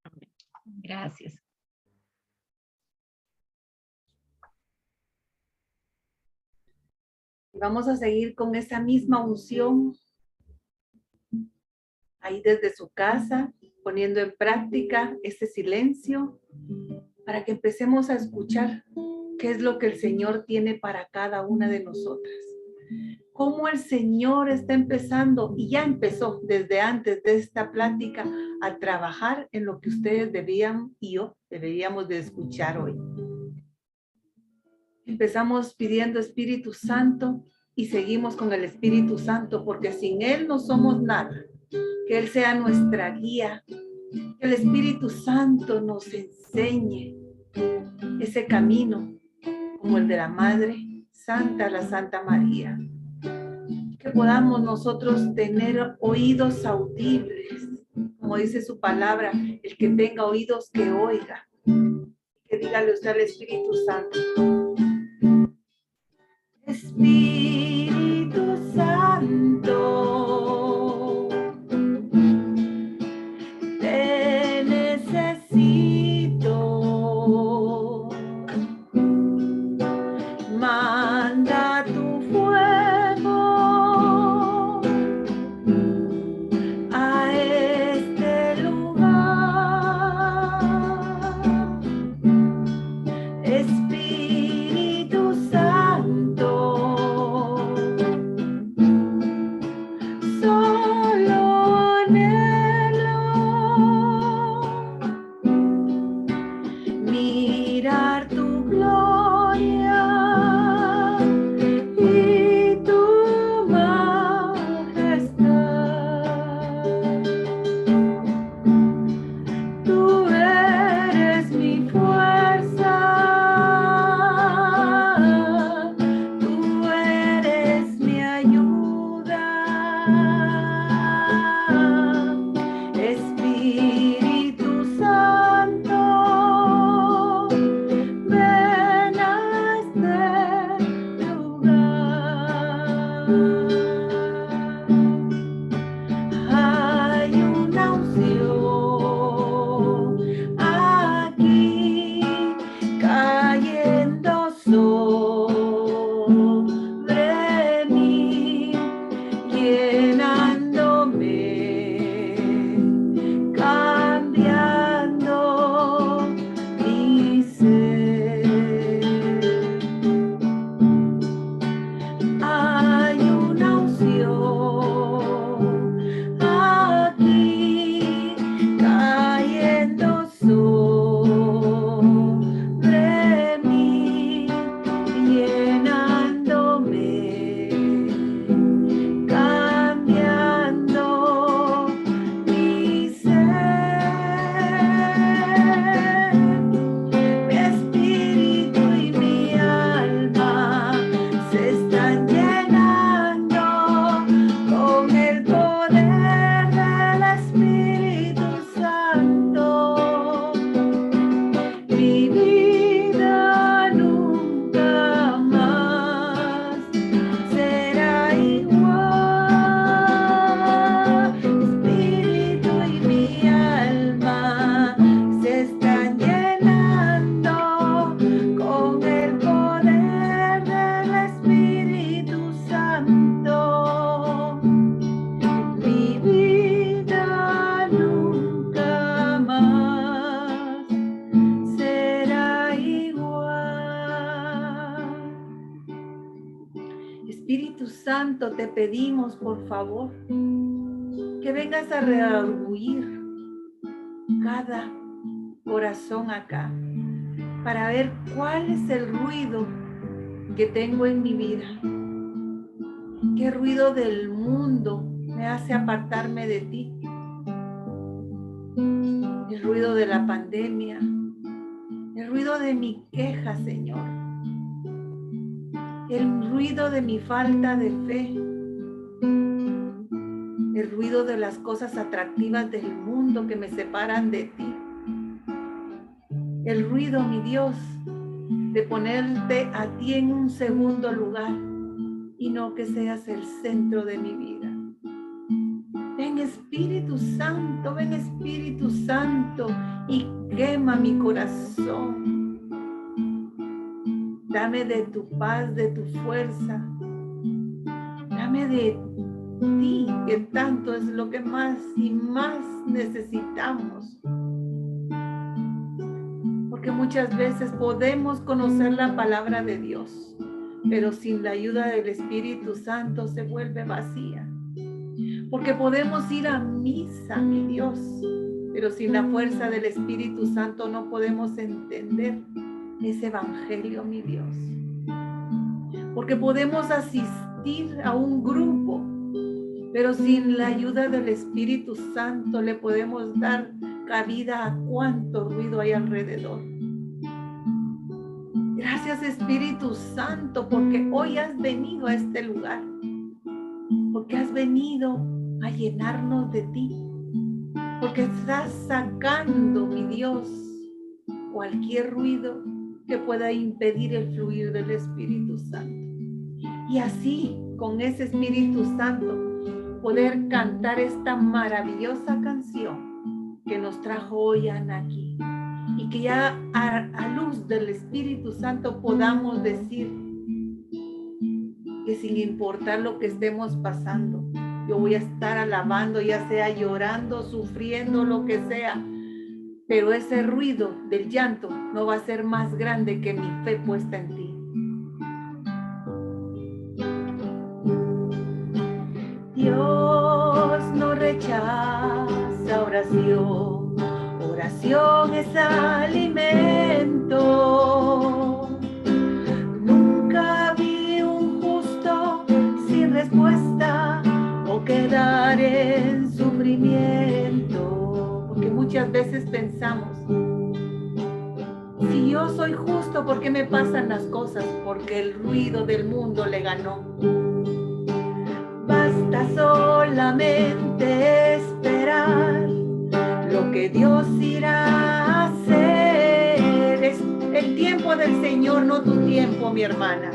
[SPEAKER 2] Amén.
[SPEAKER 1] Gracias.
[SPEAKER 4] Vamos a seguir con esa misma unción ahí desde su casa, poniendo en práctica ese silencio para que empecemos a escuchar qué es lo que el Señor tiene para cada una de nosotras. Cómo el Señor está empezando, y ya empezó desde antes de esta plática, a trabajar en lo que ustedes debían y yo deberíamos de escuchar hoy. Empezamos pidiendo Espíritu Santo y seguimos con el Espíritu Santo, porque sin Él no somos nada. Que Él sea nuestra guía, que el Espíritu Santo nos enseñe ese camino como el de la Madre Santa, la Santa María. Que podamos nosotros tener oídos audibles, como dice su palabra, el que tenga oídos que oiga. Que dígale usted al Espíritu Santo: Espíritu Santo, te necesito. Manda tu fuego a este lugar. Espíritu Santo, solo anhelo mirar tu gloria y tu majestad. Tú eres mi fuerza, tú eres mi ayuda. Espíritu Santo, ven a este lugar. Hay una unción aquí cayendo sobre mí, llenándome, cambiando mi ser. Hay una unción aquí cayendo sobre mí, llenándome, cambiando mi ser. Mi espíritu y mi alma se están llenando con el poder del Espíritu Santo. Mi vida nunca más será igual. Espíritu y mi alma se están llenando con el poder del Espíritu Santo. Mi vida nunca más será igual. Espíritu Santo, te pedimos, por favor, que vengas a redarguir cada corazón acá para ver cuál es el ruido que tengo en mi vida. ¿Qué ruido del mundo me hace apartarme de ti? El ruido de la pandemia, el ruido de mi queja, Señor, el ruido de mi falta de fe, el ruido de las cosas atractivas del mundo que me separan de ti, el ruido, mi Dios, de ponerte a ti en un segundo lugar y no que seas el centro de mi vida. Ven Espíritu Santo, ven Espíritu Santo y quema mi corazón. Dame de tu paz, de tu fuerza. Dame de ti, que tanto es lo que más y más necesitamos. Porque muchas veces podemos conocer la palabra de Dios, pero sin la ayuda del Espíritu Santo se vuelve vacía. Porque podemos ir a misa, mi Dios, pero sin la fuerza del Espíritu Santo no podemos entender ese evangelio, mi Dios. Porque podemos asistir a un grupo, pero sin la ayuda del Espíritu Santo le podemos dar cabida a cuánto ruido hay alrededor. Gracias, Espíritu Santo, porque hoy has venido a este lugar, porque has venido a llenarnos de ti, porque estás sacando, mi Dios, cualquier ruido que pueda impedir el fluir del Espíritu Santo. Y así, con ese Espíritu Santo, poder cantar esta maravillosa canción que nos trajo hoy Ana aquí. Y que ya a luz del Espíritu Santo podamos decir que sin importar lo que estemos pasando, yo voy a estar alabando, ya sea llorando, sufriendo, lo que sea. Pero ese ruido del llanto no va a ser más grande que mi fe puesta en ti. Dios no rechaza oración, oración es alimento. Nunca vi un justo sin respuesta o quedar en sufrimiento. Porque muchas veces pensamos, si yo soy justo, ¿por qué me pasan las cosas? Porque el ruido del mundo le ganó. Basta solamente esperar lo que Dios irá a hacer. Es el tiempo del Señor, no tu tiempo, mi hermana.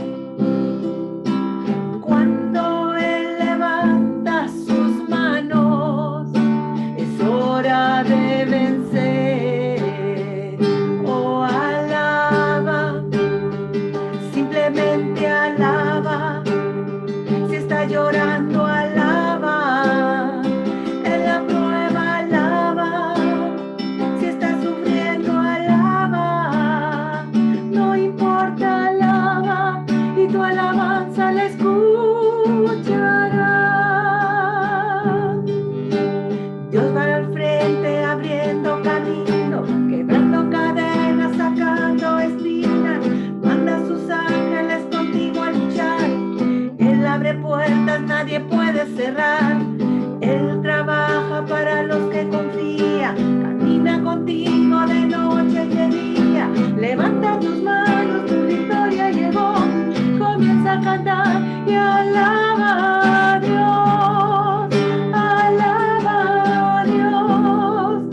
[SPEAKER 4] Cuando Él levanta sus manos, es hora de vencer. Oh, alaba, simplemente alaba. Si está llorando, alaba. En la prueba, alaba. Si está sufriendo, alaba. No importa, alaba. Y tu alabanza la escuchará. Dios va al frente abriendo camino, quebrando cadenas, sacando espinas. Manda a sus ángeles contigo a luchar. Él abre puertas, nadie puede cerrar. Él trabaja para los que confían. Camina contigo de noche y de día. Levanta tus manos, tu victoria llegó. Comienza a cantar y alaba a Dios. Alaba a Dios.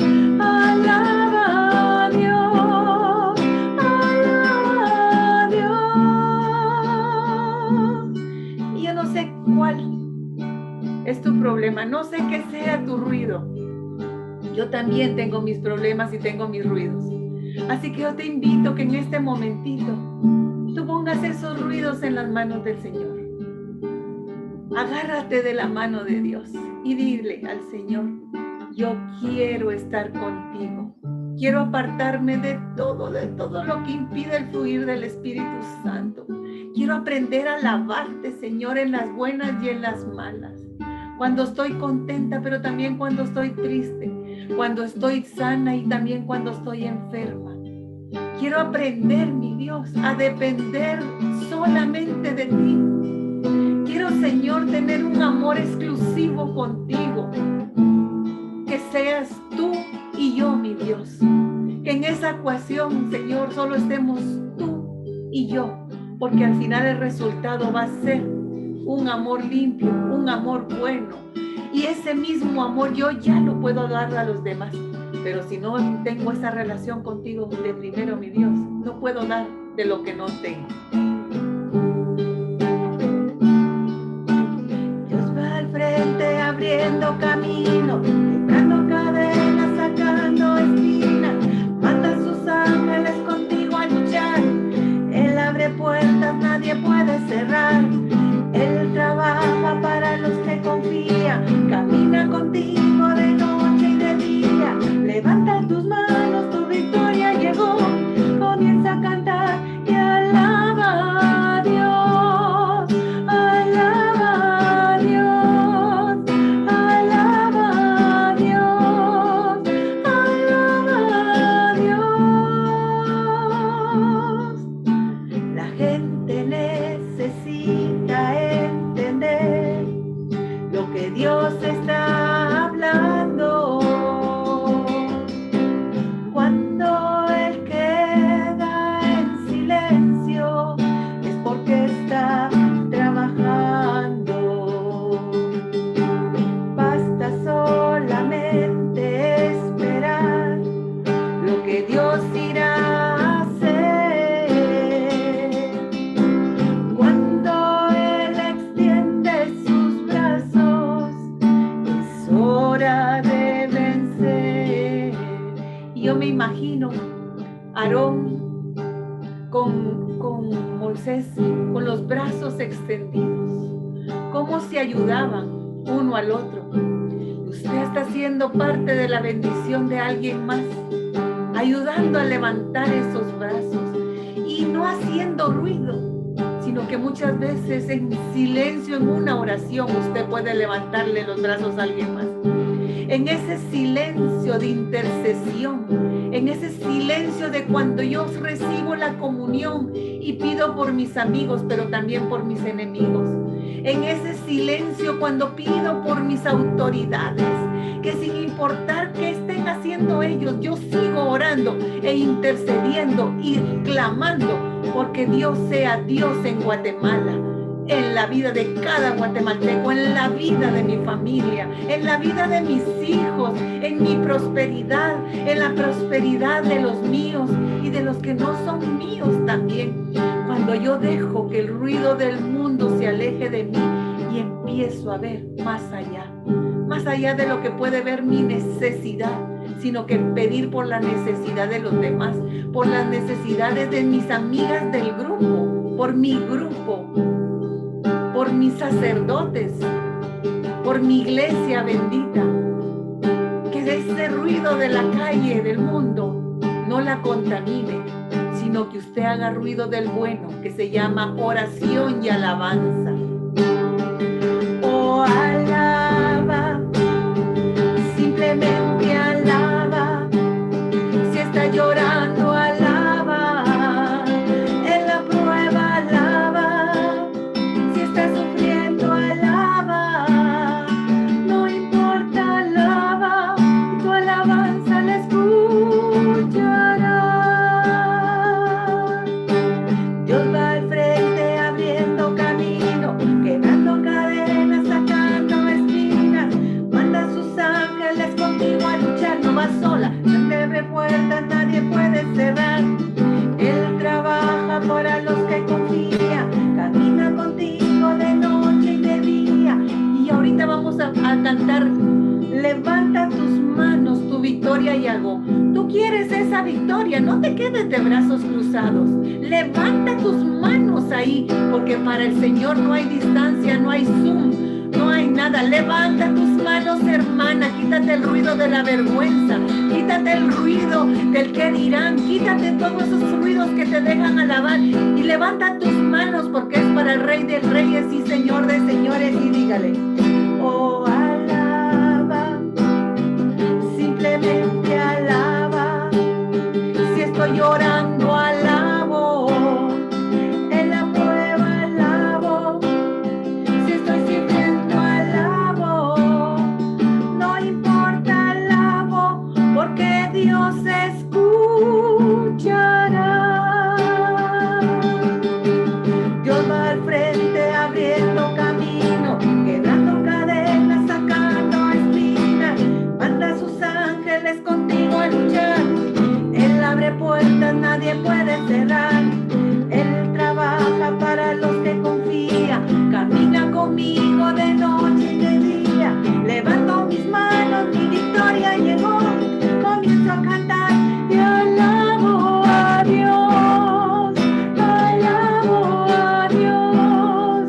[SPEAKER 4] Alaba a Dios. Alaba a Dios. Y yo no sé cuál es tu problema, no sé qué sea tu ruido. Yo también tengo mis problemas y tengo mis ruidos. Así que yo te invito que en este momentito tú pongas esos ruidos en las manos del Señor. Agárrate de la mano de Dios y dile al Señor, yo quiero estar contigo. Quiero apartarme de todo lo que impide el fluir del Espíritu Santo. Quiero aprender a alabarte, Señor, en las buenas y en las malas. Cuando estoy contenta, pero también cuando estoy triste. Cuando estoy sana y también cuando estoy enferma. Quiero aprender, mi Dios, a depender solamente de ti. Quiero, Señor, tener un amor exclusivo contigo. Que seas tú y yo, mi Dios. Que en esa ecuación, Señor, solo estemos tú y yo. Porque al final el resultado va a ser un amor limpio, un amor bueno. Y ese mismo amor yo ya lo puedo dar a los demás. Pero si no tengo esa relación contigo de primero, mi Dios, no puedo dar de lo que no tengo. Dios va al frente abriendo camino, quebrando cadenas, sacando espinas. Manda a sus ángeles contigo a luchar. Él abre puertas, nadie puede cerrar. Él trabaja para los que confían. Camina contigo de noche y de día. Levanta tus manos, tu victoria llegó. camino Aarón con Moisés, con los brazos extendidos, cómo se ayudaban uno al otro. Usted está siendo parte de la bendición de alguien más, ayudando a levantar esos brazos y no haciendo ruido, sino que muchas veces en silencio, en una oración, usted puede levantarle los brazos a alguien más. En ese silencio de intercesión, en ese silencio de cuando yo recibo la comunión y pido por mis amigos, pero también por mis enemigos. En ese silencio cuando pido por mis autoridades, que sin importar qué estén haciendo ellos, yo sigo orando e intercediendo y clamando porque Dios sea Dios en Guatemala, en la vida de cada guatemalteco, en la vida de mi familia, en la vida de mis hijos, en mi prosperidad, en la prosperidad de los míos y de los que no son míos también. Cuando yo dejo que el ruido del mundo se aleje de mí y empiezo a ver más allá de lo que puede ver mi necesidad, sino que pedir por la necesidad de los demás, por las necesidades de mis amigas del grupo, por mi grupo, por mis sacerdotes, por mi iglesia bendita. Que ese ruido de la calle, del mundo, no la contamine, sino que usted haga ruido del bueno, que se llama oración y alabanza. Oh, alaba, simplemente alaba. Si está llorando, alaba. En la prueba, alaba. Si está sufriendo, alaba. No importa, alaba. Tu alabanza la escuchará. Dios va al frente abriendo camino, quebrando cadenas, sacando espinas. Manda a sus ángeles contigo a luchar, no vas sola. No abre puertas, nadie puede cerrar. Él trabaja para los que confían, camina contigo de noche y de día. Y ahorita vamos a cantar. Levanta tus manos, tu victoria llegó. Tú quieres esa victoria, no te quedes de brazos cruzados. Levanta tus manos ahí, porque para el Señor no hay distancia, no hay Zoom, no hay nada. Levanta tus manos, hermana, quítate el ruido de la vergüenza, quítate el ruido del que dirán, quítate todos esos ruidos que te dejan alabar y levanta tus manos porque es para el Rey de Reyes y Señor de Señores y dígale, oh, alaba, simplemente alaba. Si estoy llorando, alabo. En la prueba, alabo. Si estoy sufriendo, alabo. No importa, alabo, porque Dios escuchará. Dios va al frente abriendo camino, quebrando cadenas, sacando espinas. Manda a sus ángeles contigo a luchar. Él abre puertas, nadie puede cerrar. Él trabaja para los que confían. Camina conmigo de noche y de día. Levanto mis manos, mi victoria llegó. Comienzo a cantar y alabo a Dios. Alabo a Dios.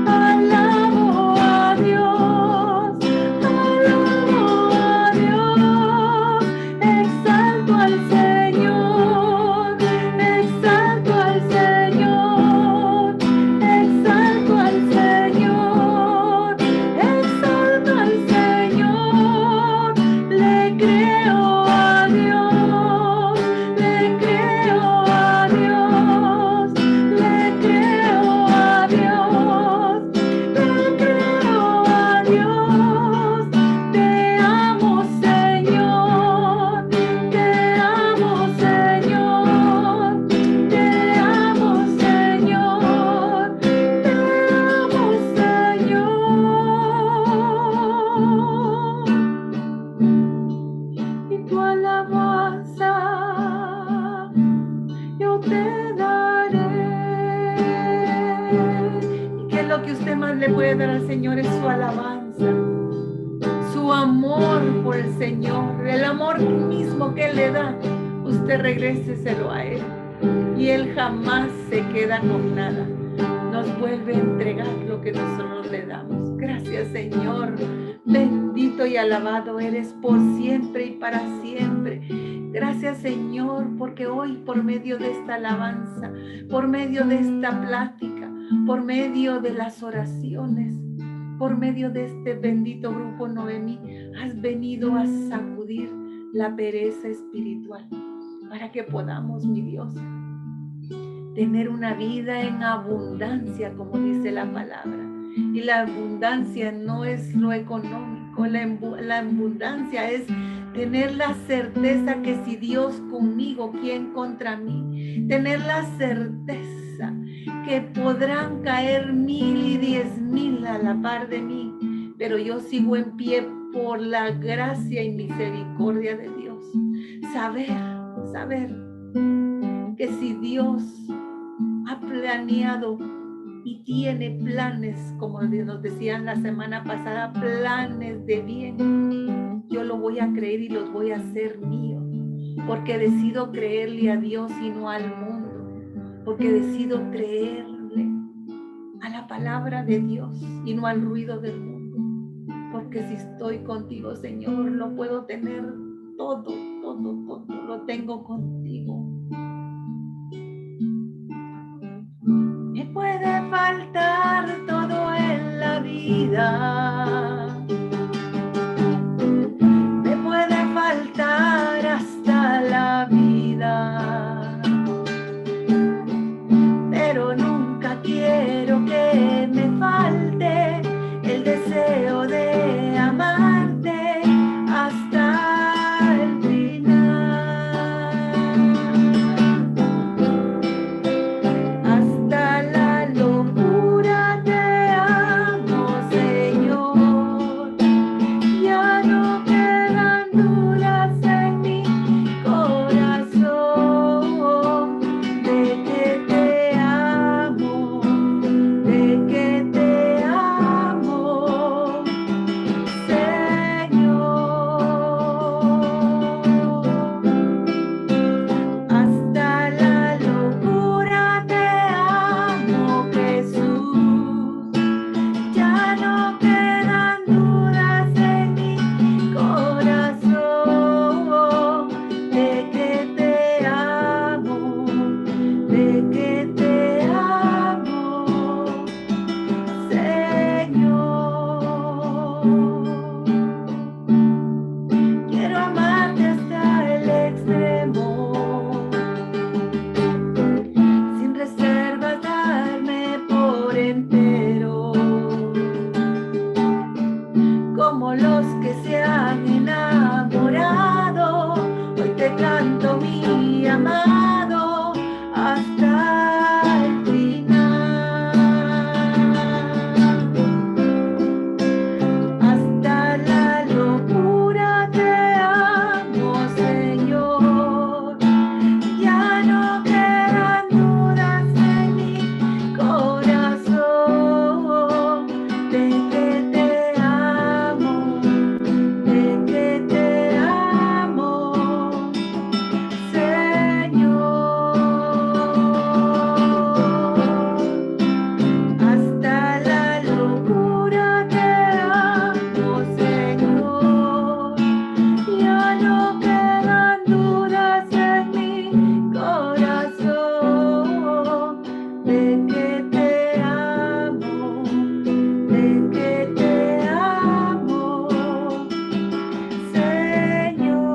[SPEAKER 4] Alabo a Dios. Alabo a Dios. Exalto al Señor. Exalto al Señor. Exalto al Señor. Exalto al Señor. Le creo a Dios. Le creo a Dios. Le creo a Dios. Le creo a Dios. Te amo, Señor. Te amo, Señor. Te amo, Señor. Te amo, Señor. Y tu alabanza yo te daré. ¿Y qué es lo que usted más le puede dar al Señor? Es su alabanza, su amor por el Señor, el amor mismo que Él le da. usted regréseselo a Él. Y Él jamás se queda con nada. Nos vuelve a entregar lo que nosotros le damos. Gracias, Señor. Bendito y alabado eres por siempre y para siempre. Gracias, Señor, porque hoy por medio de esta alabanza, por medio de esta plática, por medio de las oraciones, por medio de este bendito grupo Noemí, has venido a sacudir la pereza espiritual para que podamos, mi Dios, tener una vida en abundancia, como dice la palabra. Y la abundancia no es lo económico, la abundancia es tener la certeza que si Dios conmigo, ¿quién contra mí? Tener la certeza que podrán caer 1000 y 10,000 a la par de mí, pero yo sigo en pie por la gracia y misericordia de Dios. Saber que si Dios ha planeado y tiene planes, como nos decían la semana pasada, planes de bien, yo lo voy a creer y los voy a hacer míos, porque decido creerle a Dios y no al mundo, porque decido creerle a la palabra de Dios y no al ruido del mundo, porque si estoy contigo, Señor, lo puedo tener todo, lo tengo contigo. Me puede faltar todo en la vida, me puede faltar hasta la vida, pero nunca quiero que me falte el deseo de amarte hasta el final. Hasta la locura te amo, Señor. Ya no quedan dudas en mi corazón de que te amo, de que te amo, Señor. Hasta la locura te amo, Jesús. Ya no quedan dudas en mi corazón de que te amo, de que te amo, Señor. Quiero amarte hasta el extremo, sin reservas darme por entero, como los que se han enamorado. Hoy te canto, mi amado, hasta el final. Hasta la locura te amo, Señor. Ya no quedan dudas en mi corazón de que te amo, de que te amo, Señor. Hasta la locura te amo, Señor. Ya no quedan dudas en mi corazón de que te amo, de que te amo, Señor.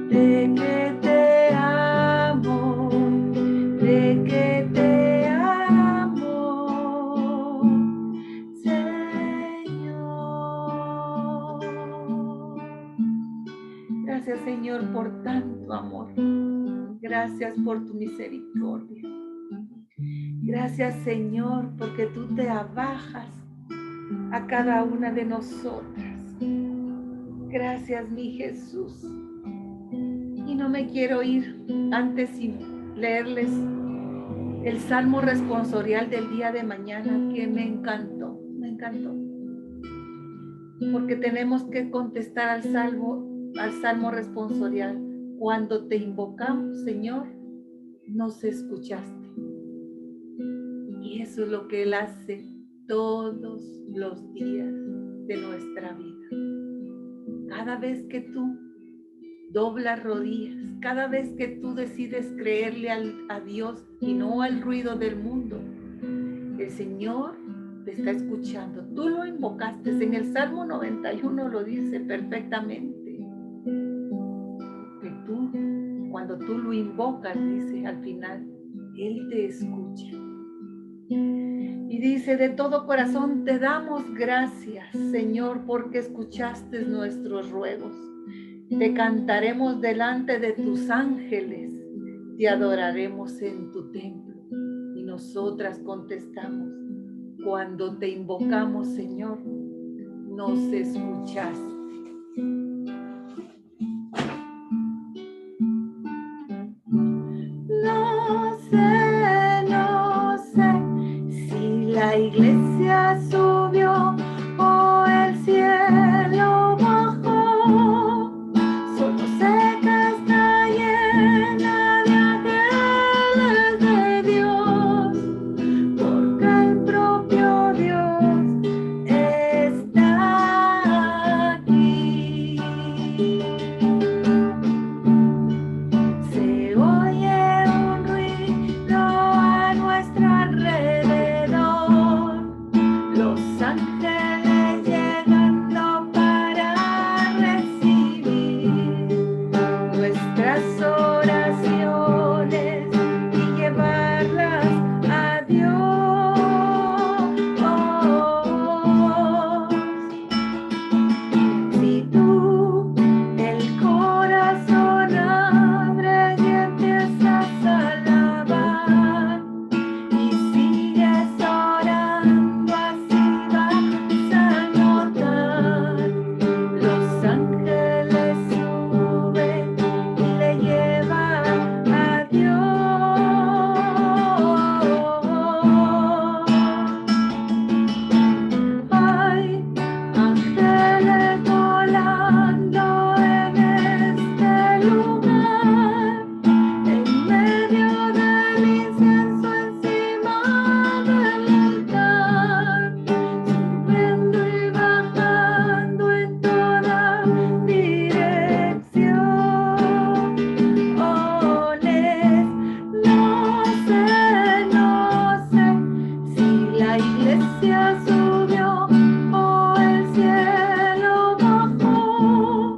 [SPEAKER 4] De que te amo, de que te amo, Señor. Gracias, Señor, por tanto amor. Gracias por tu misericordia. Gracias, Señor, porque tú te abajas a cada una de nosotras. Gracias, mi Jesús. Y no me quiero ir antes sin leerles el Salmo responsorial del día de mañana, que me encantó, me encantó. porque tenemos que contestar al salmo responsorial. Cuando te invocamos, Señor, nos escuchaste. Y eso es lo que Él hace todos los días de nuestra vida. Cada vez que tú doblas rodillas, cada vez que tú decides creerle a Dios y no al ruido del mundo, el Señor te está escuchando. Tú lo invocaste, en el Salmo 91 lo dice perfectamente. Que tú, cuando tú lo invocas, dice al final, Él te escucha. Y dice, de todo corazón te damos gracias, Señor, porque escuchaste nuestros ruegos. Te cantaremos delante de tus ángeles, te adoraremos en tu templo. Y nosotras contestamos, cuando te invocamos, Señor, nos escuchaste. No sé si la iglesia subió o el cielo bajó. Solo sé que está llena de ángeles de Dios, porque el propio Dios está aquí. Se oye un ruido a nuestro alrededor, los ángeles llegando para recibir nuestras oraciones y llevarlas a Dios. Si tú el corazón abres y empiezas a alabar y sigues orando, así vas a notar los ángeles suben y le llevan a Dios. Hay ángeles volando en este lugar, en medio del incienso encima del altar, subiendo y bajando en toda dirección. No sé si la iglesia subió o el cielo bajó.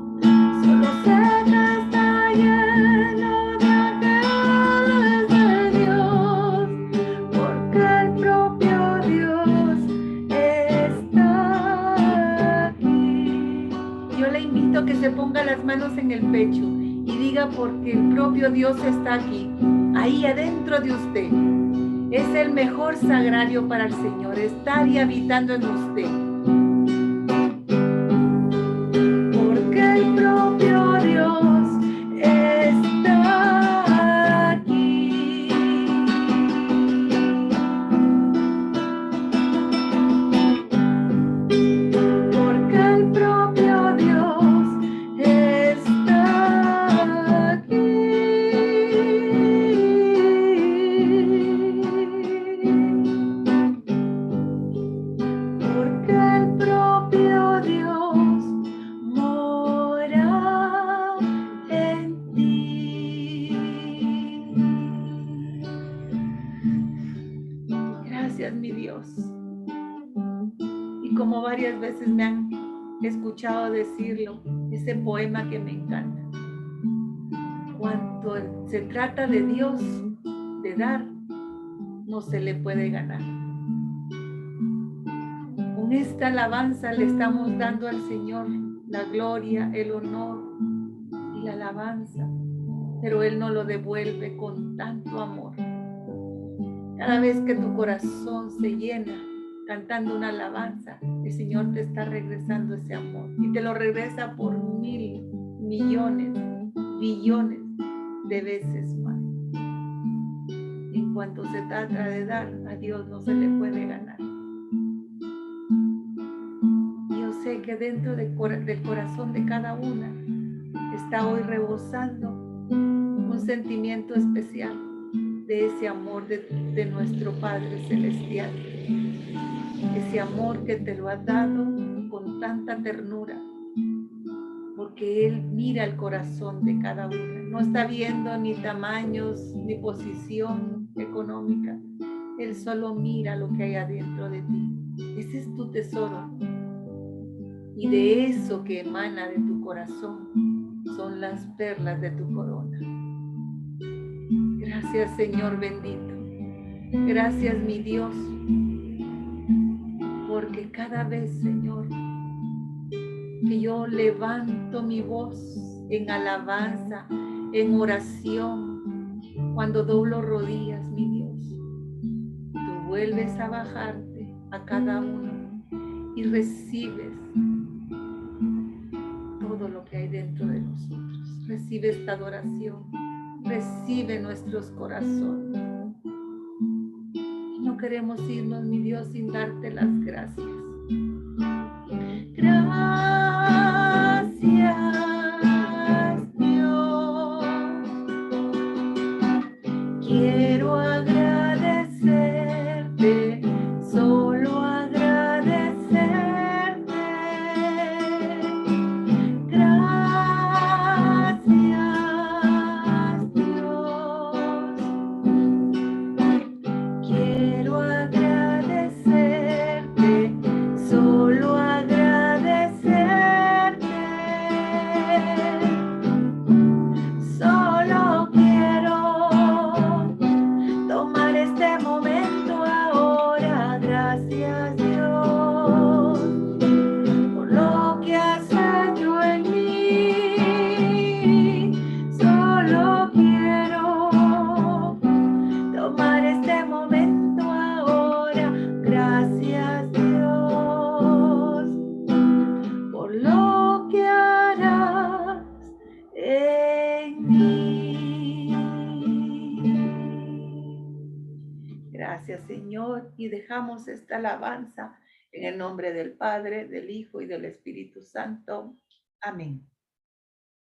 [SPEAKER 4] Solo sé que está lleno de ángeles de Dios, porque el propio Dios está aquí. Yo le invito a que se ponga las manos en el pecho y diga, porque el propio Dios está aquí, ahí adentro de usted. Es el mejor sagrario para el Señor, estar y habitando en usted. Porque el propio Dios está aquí. Porque el propio Dios está aquí. Porque el propio Dios mora en ti. Gracias, mi Dios. Y como varias veces me han escuchado decirlo, ese poema que me encanta. Cuando se trata de Dios, de dar, no se le puede ganar. Con esta alabanza le estamos dando al Señor la gloria, el honor y la alabanza, pero Él nos lo devuelve con tanto amor. Cada vez que tu corazón se llena cantando una alabanza, el Señor te está regresando ese amor y te lo regresa por 1,000, millones, billones de veces más. En cuanto se trata de dar, a Dios no se le puede ganar. Yo sé sé que dentro del corazón de cada una está hoy rebosando un sentimiento especial de ese amor de nuestro Padre Celestial. Ese amor que te lo ha dado con tanta ternura, porque Él mira el corazón de cada una. No está viendo ni tamaños, ni posición económica. Él solo mira lo que hay adentro de ti. Ese es tu tesoro. Y de eso que emana de tu corazón son las perlas de tu corona. Gracias, Señor bendito. Gracias, mi Dios. Porque cada vez, Señor, que yo levanto mi voz en alabanza, en oración, cuando doblo rodillas, mi Dios, tú vuelves a bajarte a cada uno y recibes todo lo que hay dentro de nosotros. Recibe esta adoración, recibe nuestros corazones. Y no queremos irnos, mi Dios, sin darte las gracias. Gracias, Dios. Quiero agradecerte, solo agradecerte. Gracias, Dios. Quiero agradecerte, solo agradecerte. Solo quiero tomar este momento ahora. Gracias, Dios, por lo que has hecho en mí. Solo quiero tomar este momento ahora. Gracias, Dios, por lo que harás en mí. Gracias, Señor, y dejamos esta alabanza en el nombre del Padre, del Hijo y del Espíritu Santo. Amén.